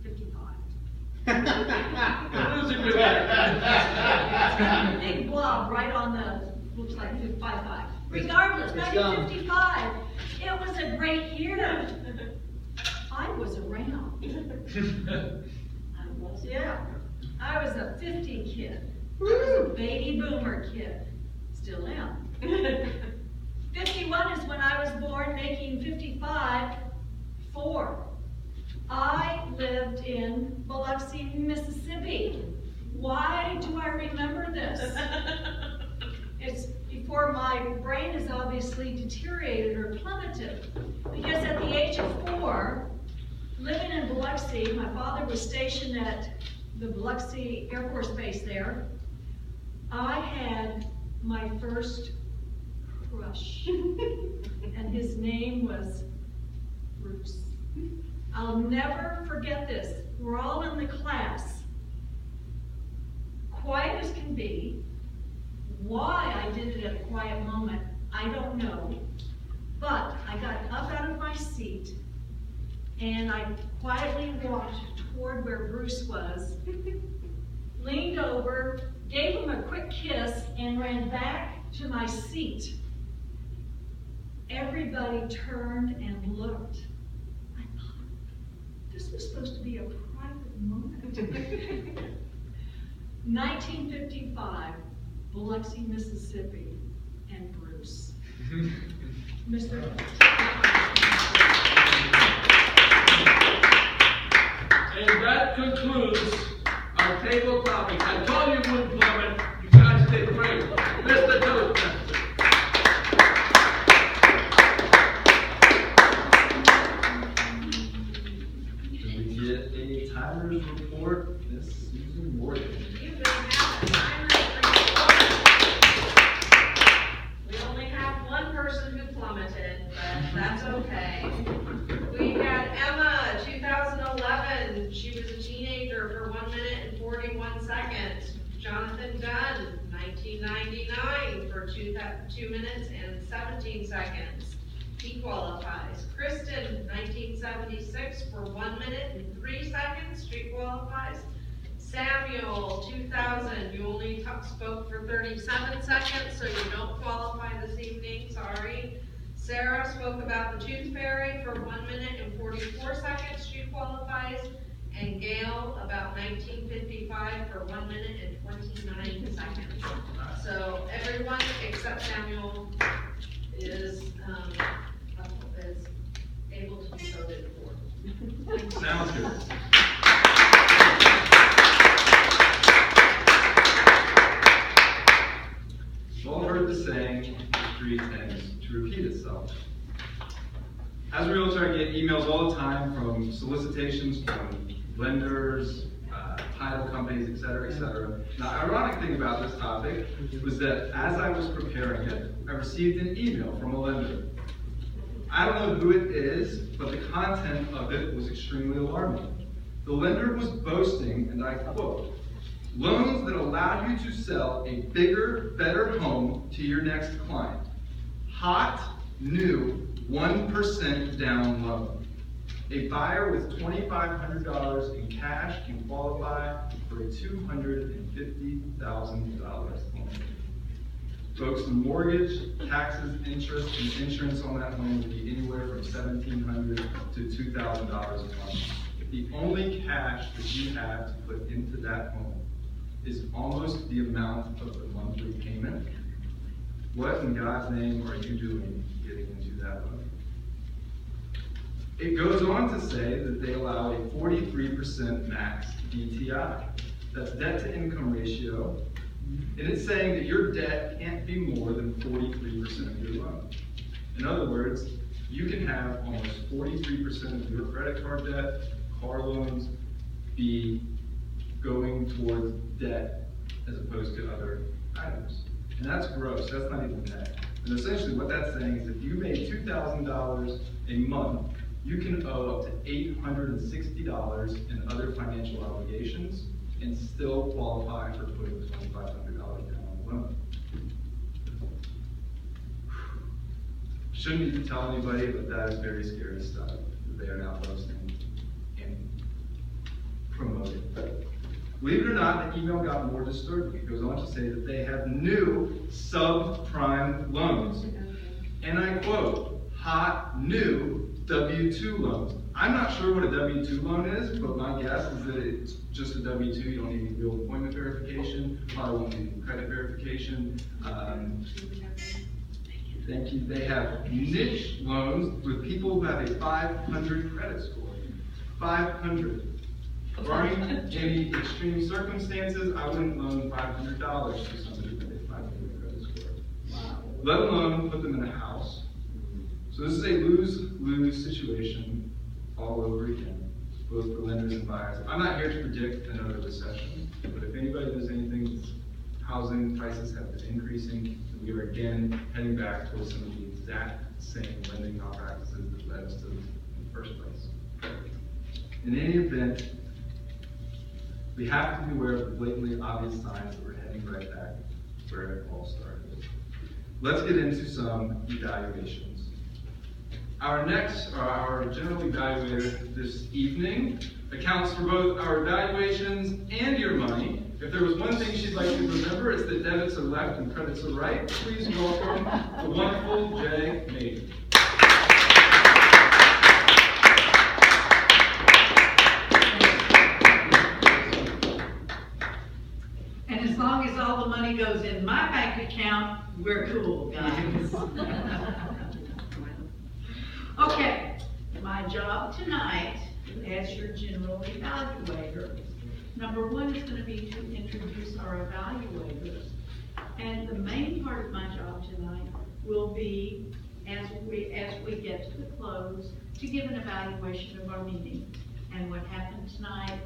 55. Big blob right on the, looks like 55. Regardless, 1955. It was a great year. I was around. Yeah. I was a 50 kid. I was a baby boomer kid. Still am. 51 is when I was born, making 55 4. I lived in Biloxi, Mississippi. Why do I remember this? It's before my brain is obviously deteriorated or plummeted. Because at the age of 4, living in Biloxi, my father was stationed at the Biloxi Air Force Base there. I had my first crush. And his name was Bruce. I'll never forget this. We're all in the class. Quiet as can be. Why I did it at a quiet moment, I don't know. But I got up out of my seat and I quietly walked toward where Bruce was, leaned over, gave him a quick kiss, and ran back to my seat. Everybody turned and looked. This was supposed to be a private moment. 1955, Biloxi, Mississippi, and Bruce. Mr.
And that concludes our table topic. I told you it wouldn't plummet. You guys did great. Mr. Toastmaster.
Get a timer's report this Susan Morgan.
You may have a timer's report. We only have one person who plummeted, but that's okay. We had Emma, 2011. She was a teenager for 1 minute and 41 seconds. Jonathan Dunn, 1999 for 2 minutes and 17 seconds. He qualifies. Kristen, 1976 for 1 minute and 3 seconds. She qualifies. Samuel, 2000, you only spoke for 37 seconds, so you don't qualify this evening, sorry. Sarah spoke about the Tooth Fairy for 1 minute and 44 seconds. She qualifies. And Gail, about 1955 for 1 minute and 29 seconds. So everyone except Samuel is able to be voted for.
history tends to repeat itself. As a realtor, I get emails all the time from solicitations from lenders, title companies, et cetera, et cetera. The ironic thing about this topic was that as I was preparing it, I received an email from a lender. I don't know who it is, but the content of it was extremely alarming. The lender was boasting, and I quote, "Loans that allow you to sell a bigger, better home to your next client. Hot, new, 1% down loan. A buyer with $2,500 in cash can qualify for a $250,000 loan. Folks, the mortgage, taxes, interest, and insurance on that home will be anywhere from $1,700 to $2,000 a month. The only cash that you have to put into that home is almost the amount of the monthly payment. What in God's name are you doing getting into that loan?" It goes on to say that they allow a 43% max DTI. That's debt to income ratio. And it's saying that your debt can't be more than 43% of your loan. In other words, you can have almost 43% of your credit card debt, car loans, be going towards debt as opposed to other items. And that's gross, that's not even net. And essentially what that's saying is if you made $2,000 a month, you can owe up to $860 in other financial obligations and still qualify for putting $2,500 down on the loan. Shouldn't need to tell anybody, but that is very scary stuff that they are now posting and promoting. Believe it or not, the email got more disturbing. It goes on to say that they have new subprime loans. And I quote, "hot new W-2 loans." I'm not sure what a W-2 loan is, but my guess is that it's just a W-2. You don't need any real employment verification, probably won't need any credit verification. Thank you. They have niche loans with people who have a 500 credit score. 500. Barring any extreme circumstances, I wouldn't loan $500 to somebody with a 500 credit score. Let alone put them in a house. So this is a lose-lose situation all over again, both for lenders and buyers. I'm not here to predict another recession, but if anybody knows anything, housing prices have been increasing, and we are again heading back towards some of the exact same lending malpractices that led us to this in the first place. In any event, we have to be aware of the blatantly obvious signs that we're heading right back where it all started. Let's get into some evaluations. Our general evaluator this evening accounts for both our evaluations and your money. If there was one thing she'd like you to remember, it's that debits are left and credits are right. Please welcome the wonderful Jaye.
And as long as all the money goes in my bank account, we're cool, guys. Okay, my job tonight as your general evaluator, number one is going to be to introduce our evaluators. And the main part of my job tonight will be, as we get to the close, to give an evaluation of our meeting and what happened tonight,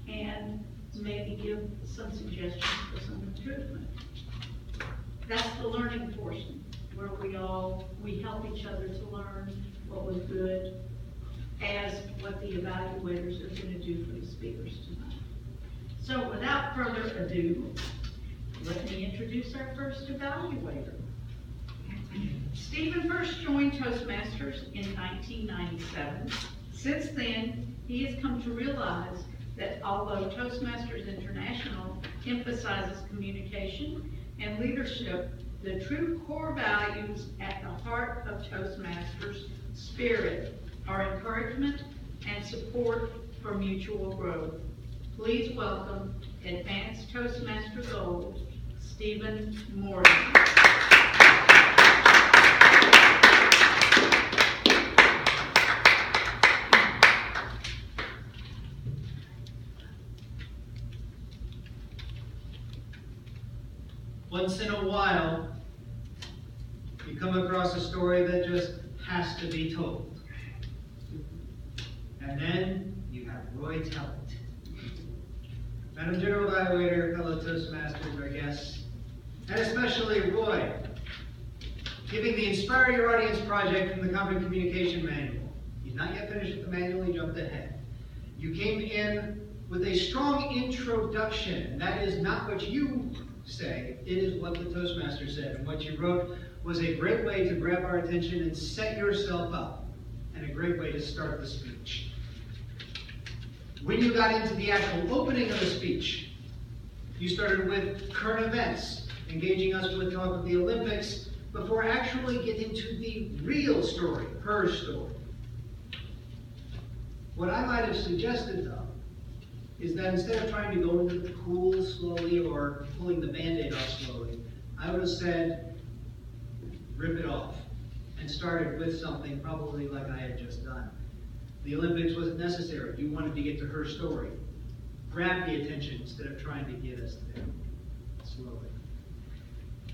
and maybe give some suggestions for some improvement. That's the learning portion, where we help each other to learn what was good as what the evaluators are going to do for the speakers tonight. So without further ado, let me introduce our first evaluator. Stephen first joined Toastmasters in 1997. Since then, he has come to realize that although Toastmasters International emphasizes communication and leadership, the true core values at the heart of Toastmasters' spirit are encouragement and support for mutual growth. Please welcome Advanced Toastmaster Gold, Stephen Morgan.
Once in a while,
You come across a story that just has to be told. And then you have Roy tell it. Madam General Evaluator, fellow Toastmasters, our guests, and especially Roy, giving the Inspire Your Audience project from the Confident Communication Manual. He's not yet finished with the manual, he jumped ahead. You came in with a strong introduction, and that is not what you say, it is what the Toastmaster said. And what you wrote was a great way to grab our attention and set yourself up, and a great way to start the speech. When you got into the actual opening of the speech, you started with current events, engaging us with talk of the Olympics, before actually getting to the real story, her story. What I might have suggested, though, is that instead of trying to go into the pool slowly or pulling the Band-Aid off slowly, I would have said, rip it off, and started with something probably like I had just done. The Olympics wasn't necessary. You wanted to get to her story. Grab the attention instead of trying to get us there slowly.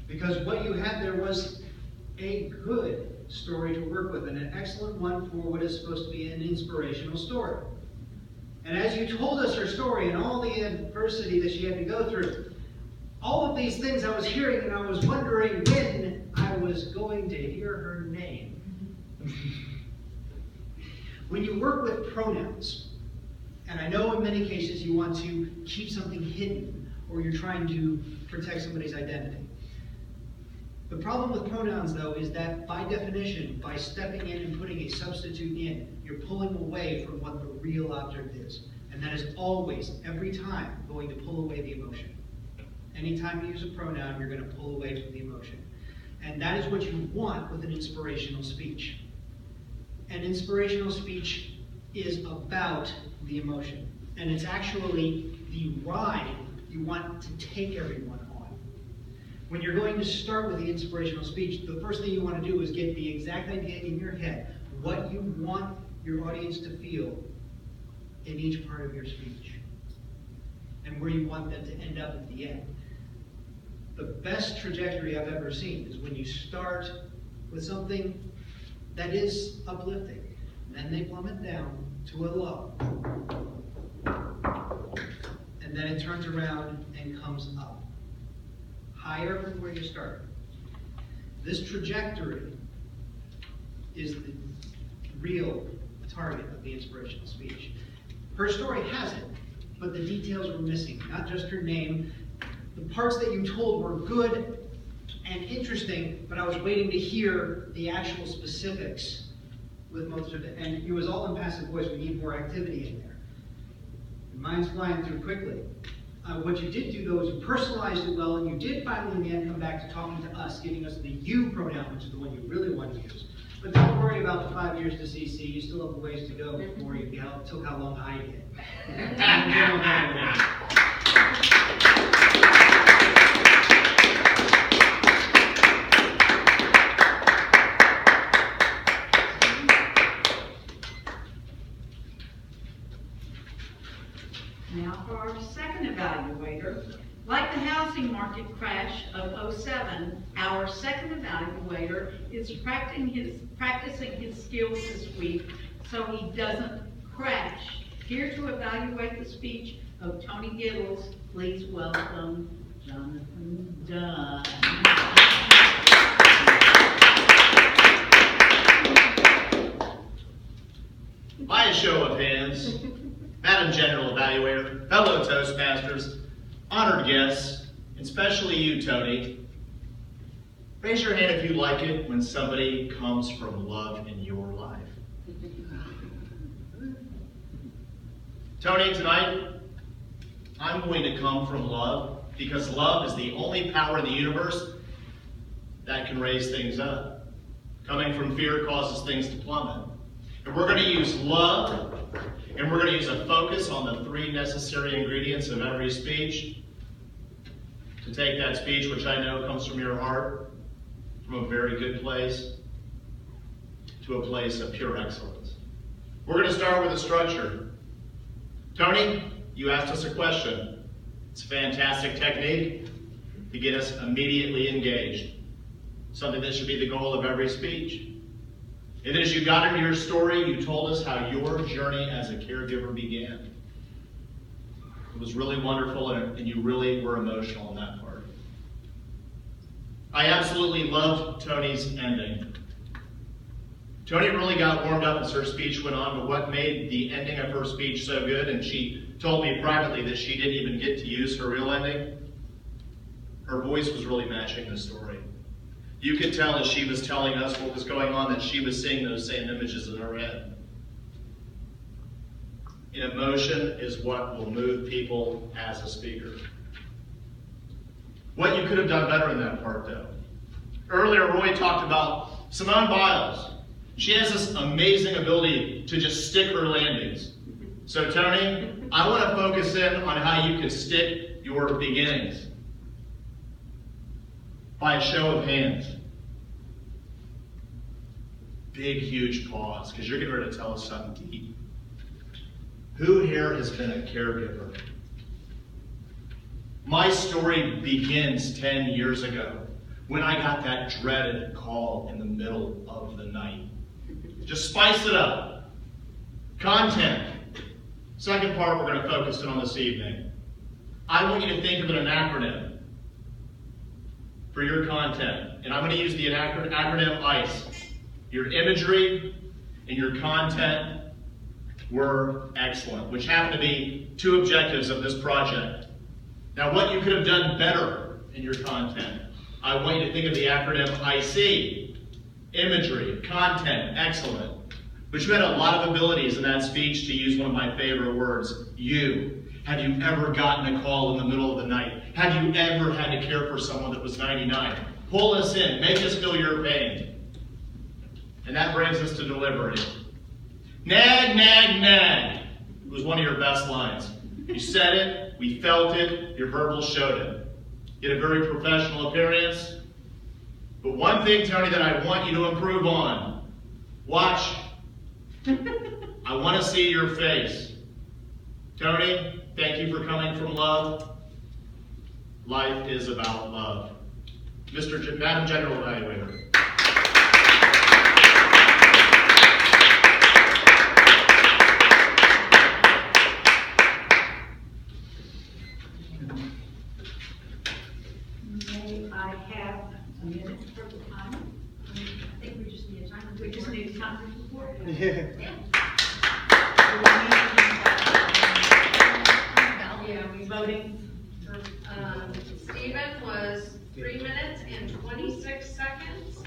Because what you had there was a good story to work with, and an excellent one for what is supposed to be an inspirational story. And as you told us her story and all the adversity that she had to go through, all of these things I was hearing, and I was wondering when I was going to hear her name. When you work with pronouns, and I know in many cases you want to keep something hidden, or you're trying to protect somebody's identity. The problem with pronouns, though, is that by definition, by stepping in and putting a substitute in, you're pulling away from what the real object is. And that is always, every time, going to pull away the emotion. Anytime you use a pronoun, you're going to pull away from the emotion. And that is what you want with an inspirational speech. An inspirational speech is about the emotion. And it's actually the ride you want to take everyone on. When you're going to start with the inspirational speech, the first thing you want to do is get the exact idea in your head, what you want your audience to feel in each part of your speech, and where you want them to end up at the end. The best trajectory I've ever seen is when you start with something that is uplifting, and then they plummet down to a low, and then it turns around and comes up, higher from where you started. This trajectory is the real target of the inspirational speech. Her story has it, but the details were missing, not just her name. The parts that you told were good and interesting, but I was waiting to hear the actual specifics with most of it. And it was all in passive voice. We need more activity in there. Mine's flying through quickly. What you did do, though, is you personalized it well, and you did finally in the end come back to talking to us, giving us the you pronoun, which is the one you really want to use. But don't worry about the 5 years to CC. You still have a ways to go before you took how long I did.
Now for our second evaluator. Like the housing market crash of '07, our second evaluator is practicing his skills this week so he doesn't crash. Here to evaluate the speech of Toni Giddles, please welcome Jonathan Dunn.
By a show of hands, Madam General Evaluator, fellow Toastmasters, honored guests, and especially you, Toni, raise your hand if you like it when somebody comes from love in your life. Toni, tonight, I'm going to come from love because love is the only power in the universe that can raise things up. Coming from fear causes things to plummet. And we're going to use love, and we're going to use a focus on the 3 necessary ingredients of every speech to take that speech, which I know comes from your heart, from a very good place, to a place of pure excellence. We're going to start with a structure. Toni, you asked us a question. It's a fantastic technique to get us immediately engaged. something that should be the goal of every speech. And as you got into your story, you told us how your journey as a caregiver began. It was really wonderful, and you really were emotional in that part. I absolutely loved Toni's ending. Toni really got warmed up as her speech went on, but what made the ending of her speech so good, and she told me privately that she didn't even get to use her real ending, her voice was really matching the story. You could tell as she was telling us what was going on that she was seeing those same images in her head. And emotion is what will move people as a speaker. What you could have done better in that part, though. Earlier, Roy talked about Simone Biles. She has this amazing ability to just stick her landings. So, Toni, I want to focus in on how you can stick your beginnings. By a show of hands. Big, huge pause, because you're getting ready to tell us something deep. Who here has been a caregiver? My story begins 10 years ago when I got that dreaded call in the middle of the night. Just spice it up. Content. Second part we're going to focus in on this evening. I want you to think of an acronym for your content. And I'm going to use the acronym ICE. Your imagery and your content were excellent, which happened to be two objectives of this project. Now, what you could have done better in your content, I want you to think of the acronym IC. Imagery, content, excellent. But you had a lot of abilities in that speech to use one of my favorite words, you. Have you ever gotten a call in the middle of the night? Have you ever had to care for someone that was 99? Pull us in, make us feel your pain. And that brings us to delivery. Nag, nag, nag. It was one of your best lines. You said it, we felt it, your verbals showed it. You had a very professional appearance. But one thing, Toni, that I want you to improve on. Watch. I want to see your face. Toni, thank you for coming from love. Life is about love. Madam General Evaluator.
May I have a minute for the time?
I think we just need a time.
We just need a time report.
Yeah,
we voting.
Stephen was 3 minutes and 26 seconds,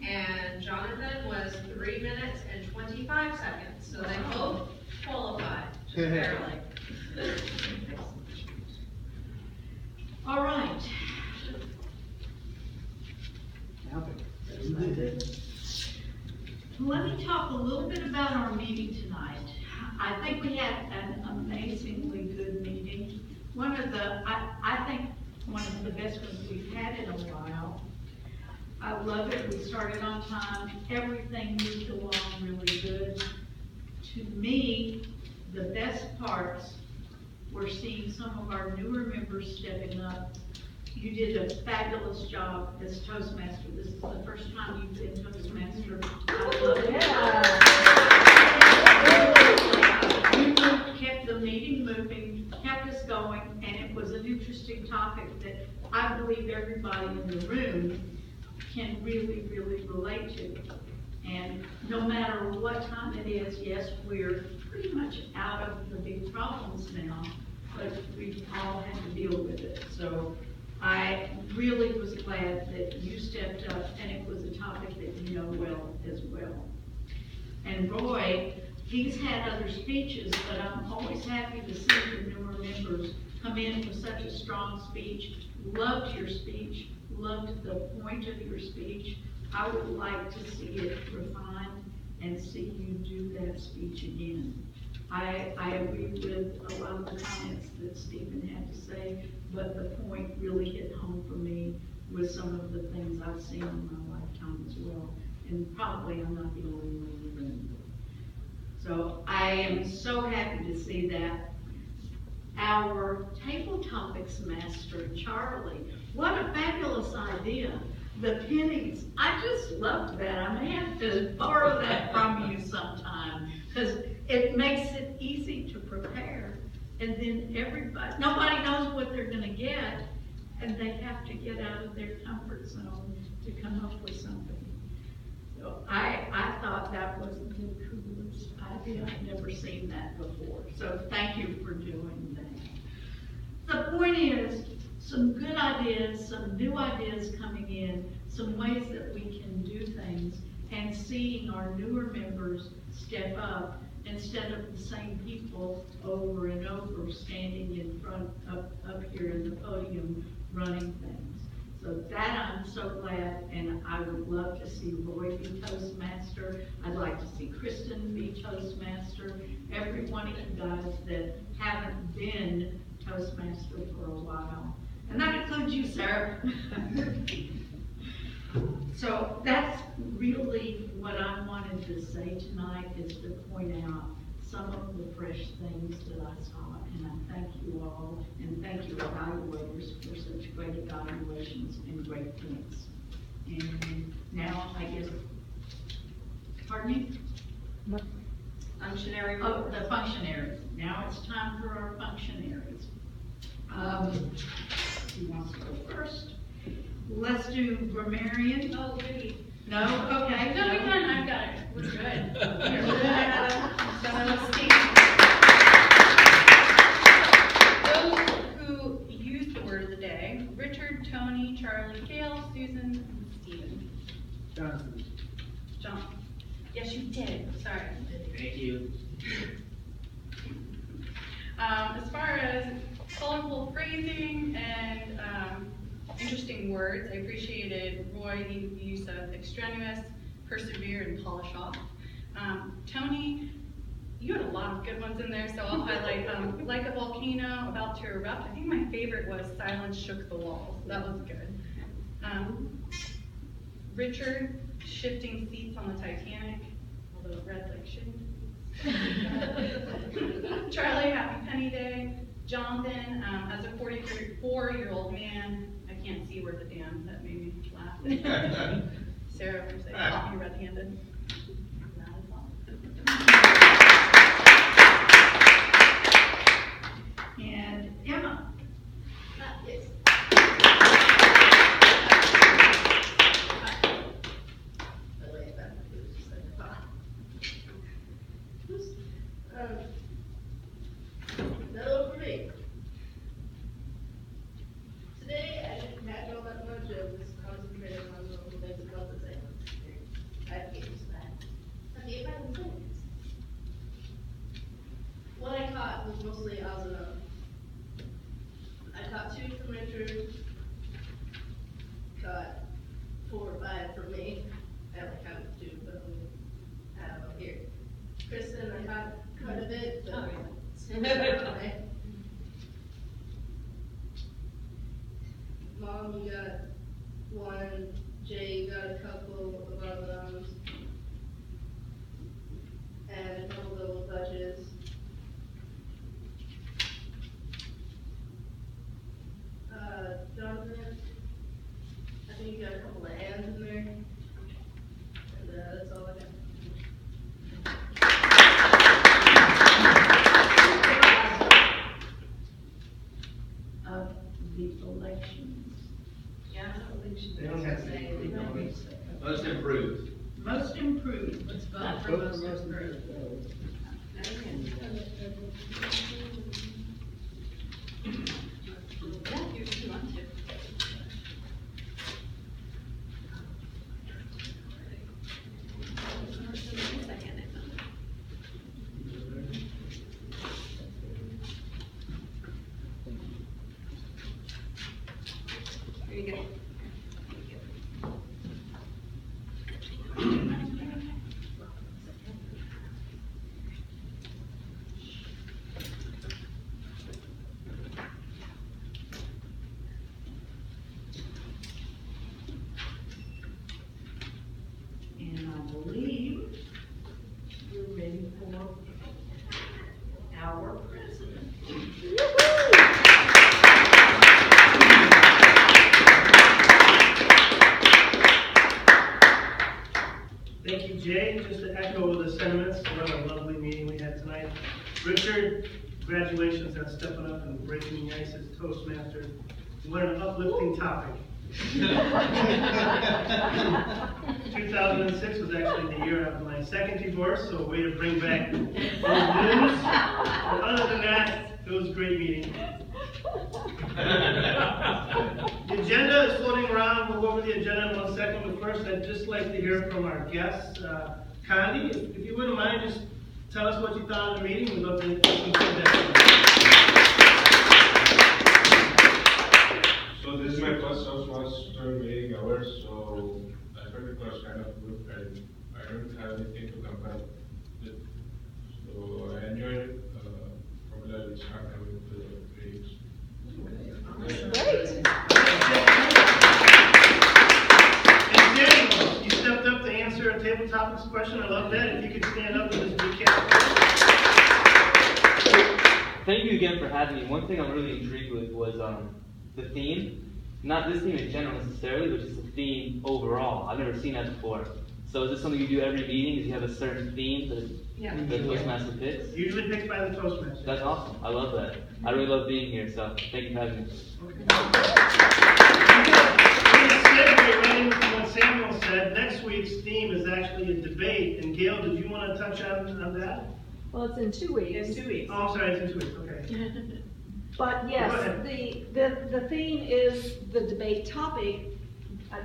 and Jonathan was 3 minutes and 25 seconds. So they both qualified, just barely.
All right. Let me talk a little bit about our meeting tonight. I think we had an amazingly good meeting. I think one of the best ones we've had in a while. I love it. We started on time. Everything moved along really good. To me, the best parts were seeing some of our newer members stepping up. You did a fabulous job as Toastmaster. This is the first time you've been Toastmaster. I love it. You kept the meeting moving, kept us going, and it was an interesting topic that I believe everybody in the room can really, really relate to. And no matter what time it is, yes, we're pretty much out of the big problems now, but we've all had to deal with it. So I really was glad that you stepped up, and it was a topic that you know well as well. And Roy, he's had other speeches, but I'm always happy to see the newer members come in with such a strong speech. Loved your speech, loved the point of your speech. I would like to see it refined and see you do that speech again. I agree with a lot of the comments that Stephen had to say, but the point really hit home for me with some of the things I've seen in my lifetime as well. And probably I'm not the only one in the room. So I am so happy to see that. Our table topics master, Charlie, what a fabulous idea. The pennies, I just love that. I may have to borrow that from you sometime, because it makes it easy to prepare. And then nobody knows what they're gonna get, and they have to get out of their comfort zone to come up with something. So I thought that was the coolest idea. I've never seen that before. So thank you for doing that. The point is, some good ideas, some new ideas coming in, some ways that we can do things, and seeing our newer members step up instead of the same people over and over standing in front up here in the podium running things. So that I'm so glad, and I would love to see Roy be Toastmaster. I'd like to see Kristen be Toastmaster. Every one of you guys that haven't been Toastmaster for a while. And that includes you, Sarah. So that's really what I wanted to say tonight, is to point out some of the fresh things that I saw. And I thank you all, and thank you evaluators for such great evaluations and great points. And now I guess, pardon me?
Functionary
Oh,
reports.
the functionaries. Now it's time for our functionaries. Who wants to go first? Let's do grammarian.
Oh, goody.
No? Okay.
No, we can, I've got it. We're good. Those who used the word of the day: Richard, Toni, Charlie, Gail, Susan, and Stephen.
Jonathan.
John. Yes, you did. Sorry.
Thank you.
As far as colorful phrasing and interesting words, I appreciated Roy, the use of extraneous, persevere, and polish off. Toni, you had a lot of good ones in there, so I'll highlight like a volcano about to erupt. I think my favorite was silence shook the walls. That was good. Richard, shifting seats on the Titanic, although it read like shifting. Charlie, happy penny day. Jonathan, as a 44-year-old man, I can't see where the damn that made me laugh. Sarah, would you say caught me red-handed? That is all.
And Emma.
Yes. No for me. Today I didn't catch all that much. I was concentrating on the things about the same. I gave you that. I gave my things. What I caught was mostly odds and ends. I caught 2 from Richard. Caught 4 or 5 from me. I only counted 2, but I have them here. Kristen, I caught quite a bit, but okay. Mom, you got 1. Jaye, you got a couple of unknowns. And a couple little touches. Jonathan, I think you got a couple of hands in there. And that's all I got.
Of the elections.
Yeah, elections.
They don't have to say it.
Most improved.
Most improved. Let's vote for most improved.
Yeah, if you want to.
Here you go.
And I believe we're ready for our president.
Thank you, Jay. Just to echo the sentiments, what a lovely meeting we had tonight. Richard, congratulations on stepping up and breaking the ice as Toastmaster. What an uplifting topic. 2006 was actually the year of my second divorce, so a way to bring back those news. But other than that, it was a great meeting. The agenda is floating around. We'll go over the agenda in 1 second, but first I'd just like to hear from our guests. Condi, if you wouldn't mind, just tell us what you thought of the meeting. We'd love to hear that.
So this is my first Toastmaster meeting ever, so I felt it was kind of good and I don't have anything to compare with. So I enjoyed it. Probably I will start having the meetings.
Great.
And Daniel, you stepped up to answer a table topics question. I love that. If you could stand up and just recap.
Thank you again for having me. One thing I'm really intrigued with was the theme. Not this theme in general necessarily, but just the theme overall. I've never seen that before. So is this something you do every meeting? Does you have a certain theme that the Toastmaster picks?
Usually picked by the Toastmaster.
That's awesome. I love that. I really love being here, so thank you for having me.
What Samuel said, next week's theme is actually a debate. And Gail, did you want to touch on that?
Well, it's in 2 weeks.
It's 2 weeks.
Oh, I'm sorry, it's in 2 weeks. Okay.
But yes, the theme is the debate topic,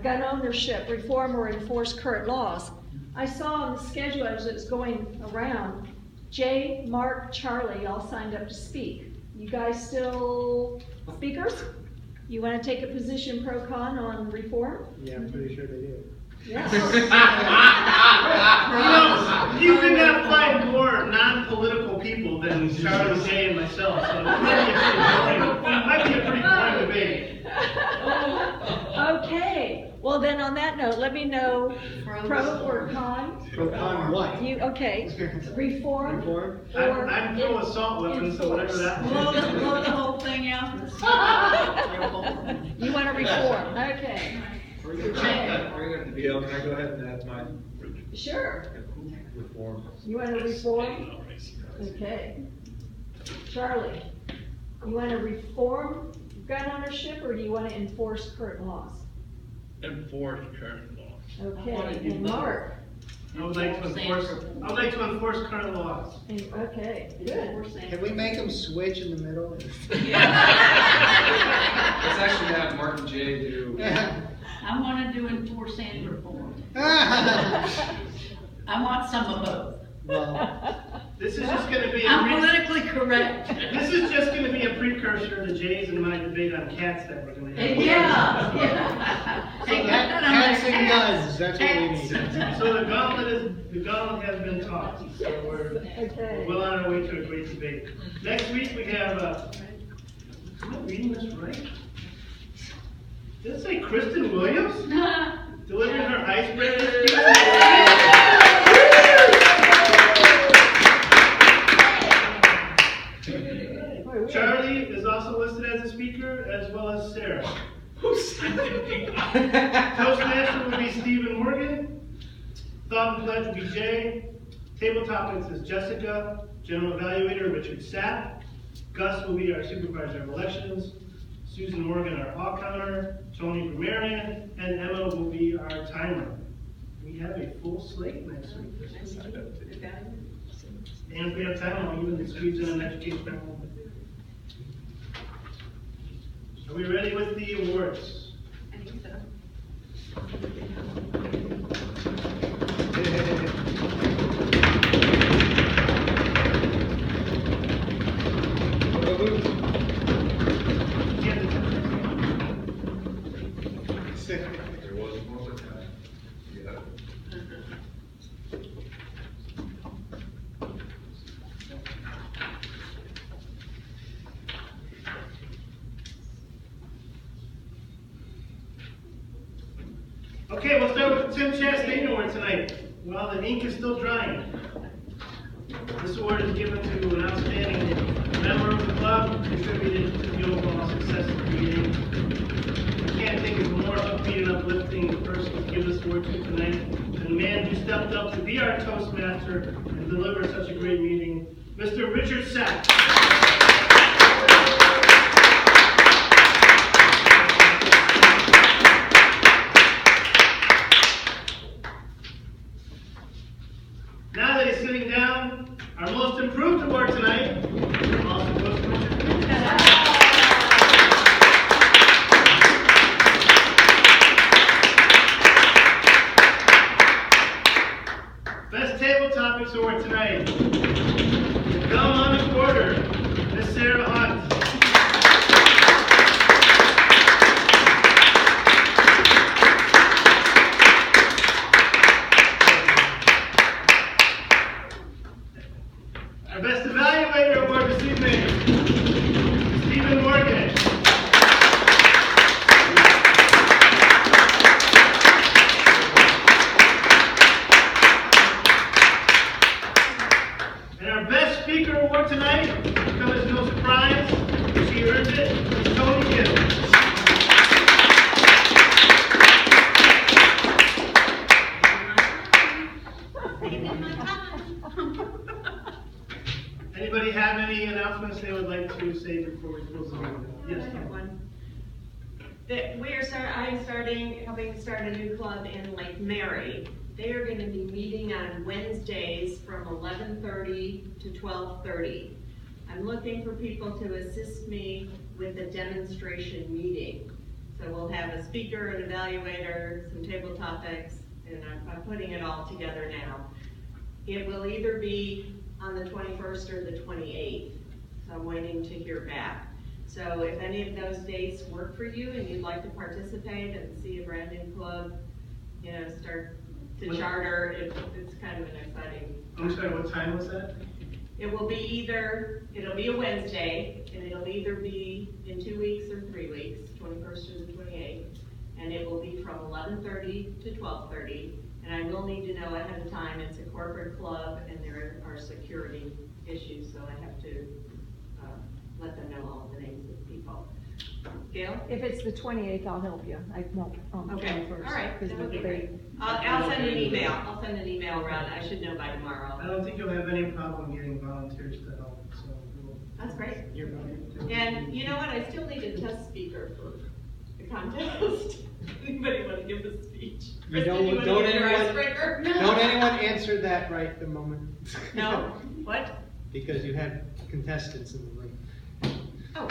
gun ownership, reform or enforce current laws. I saw on the schedule as it was going around, Jaye, Mark, Charlie all signed up to speak. You guys still speakers? You want to take a position pro con on reform?
Yeah, I'm pretty sure they do.
Yes.
You could not find more non-political people than Charlie, Jaye, and myself, so it might be a pretty boring debate.
Okay, well then on that note, let me know pro or con.
Pro con what?
You, okay, reform or
I'm pro assault weapons, so whatever that
Blow the whole thing out.
You want to reform, okay.
Gail, can I go ahead and add mine?
Sure.
Reform.
You want to reform? Okay. Charlie, you want to reform gun ownership or do you want to enforce current laws?
Enforce current laws.
Okay, and Mark?
I would like to enforce current laws.
Okay, good.
Can we make them switch in the middle?
Let's actually have Mark and Jay do.
I want to do enforce and reform. I want some of both.
Well,
This is just going to be
I'm politically correct.
This is just going to be a precursor to Jay's and my debate on cats that we're going to have.
Yeah.
cats and guns, that's what we need.
So the gauntlet has been tossed. So we're well on our way to a great debate. Next week we have, am I reading this right? Did it say Kristen Williams? Delivering her icebreaker speech? Charlie is also listed as a speaker, as well as Sarah. Toastmaster will be Stephen Morgan. Thought and pledge will be Jaye. Table topics is Jessica. General Evaluator Richard Sapp. Gus will be our Supervisor of Elections. Susan Morgan, our hall counter. Toni Grammarian. And Emma will be our timer. We have a full slate next week. And if we have time, I'll even squeeze in an educational moment. Are we ready with the awards?
I think so.
There was more time. Yeah.
Okay, we'll start with the Tim Chastain Award tonight. While the ink is still drying. This award is given to an outstanding member of the club, contributed to the overall success of the meeting. I can't think of a more upbeat and uplifting person to give this award to tonight than the man who he stepped up to be our Toastmaster and deliver such a great meeting, Mr. Richard Sack. Now that he's sitting down, our most improved award tonight also goes to Richard. Best Table Topics Award tonight. Gum on the Quarter, Miss Sarah Hunt. Our Best Evaluator Award this evening, Stephen Morgan. And our Best Speaker Award tonight, come as no surprise, she earned it, is Toni Gill. Anybody have any announcements they would like to say before we close the meeting? Yes.
I have one. I'm helping start a new club in Lake Mary. They are going to be meeting on Wednesdays from 11:30 to 12:30. I'm looking for people to assist me with the demonstration meeting. So we'll have a speaker, an evaluator, some table topics, and I'm putting it all together now. It will either be on the 21st or the 28th, so I'm waiting to hear back. So if any of those dates work for you and you'd like to participate and see a brand new club, start to charter, it's kind of an exciting.
I'm sorry, what time was that?
It'll be a Wednesday, and it'll either be in 2 weeks or 3 weeks, 21st or the 28th, and it will be from 11:30 to 12:30. And I will need to know ahead of time, it's a corporate club and there are security issues, so I have to let them know all the names of the people. Gail?
If it's the 28th, I'll help you. I won't on the
Okay,
21st.
all right.
because of the debate.
I'll send an email. I'll send an email around. I should know by
I
tomorrow.
don't think you'll have any problem getting volunteers to help, so we'll.
That's great.
You're welcome.
And you know what? I still need a test speaker for the contest. Anybody want to give a speech? Kristen, you wanna give your icebreaker?
Don't anyone answer that right at the moment.
No? What?
Because you have contestants in the room.
Oh,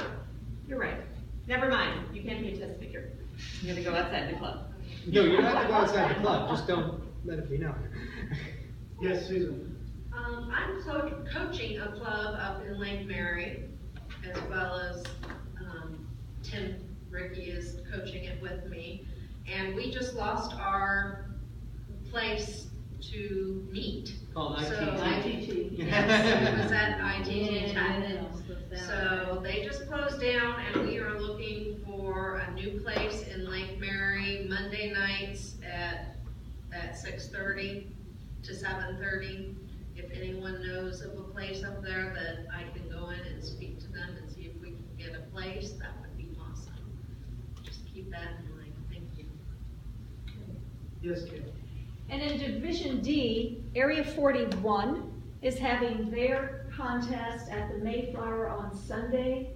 you're right. Never mind. You can't be a test speaker. You're gonna go outside the club.
No, you don't have to go outside the club, just don't let it be known.
Yes, Susan.
I'm coaching a club up in Lake Mary, as well as Tim Ricky is coaching it with me. And we just lost our place to meet.
Called ITT.
ITT. Yes, it was at ITT Tech. So they just closed down and we are looking for a new place in Lake Mary, Monday nights at 6:30 to 7:30. If anyone knows of a place up there that I can go in and speak to them and see if we can get a place, that would be awesome. Just keep that in mind. Thank you.
Yes, Gail.
And in Division D, Area 41 is having their contest at the Mayflower on Sunday,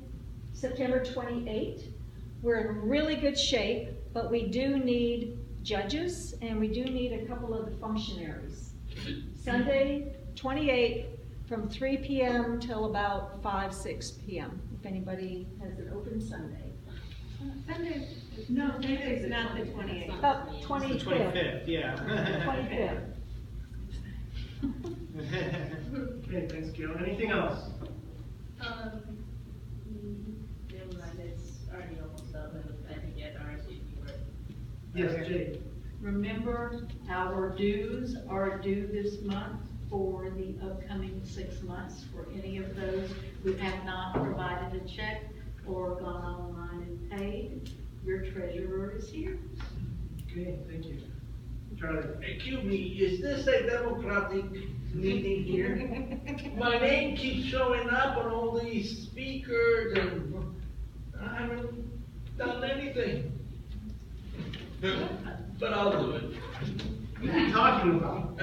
September 28th. We're in really good shape, but we do need judges and we do need a couple of the functionaries. Sunday, 28th, from 3 p.m. till about 6 p.m. if anybody has an open Sunday.
Sunday, no, Sunday's not the 28th.
About 25th.
25th, yeah.
25th.
Okay, thanks, Gail. Anything else?
Never mind, it's already almost up, and I think you had to RSVP for it.
Yes, Jaye.
Remember, our dues are due this month for the upcoming 6 months. For any of those who have not provided a check or gone online and paid, your treasurer is here.
Okay, thank you. Charlie.
Excuse me, is this a democratic meeting here? My name keeps showing up on all these speakers and I haven't done anything. But I'll do it.
What are you talking about?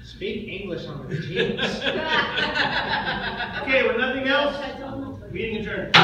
Speak English on the teams.
Okay, with nothing else, meeting adjourned.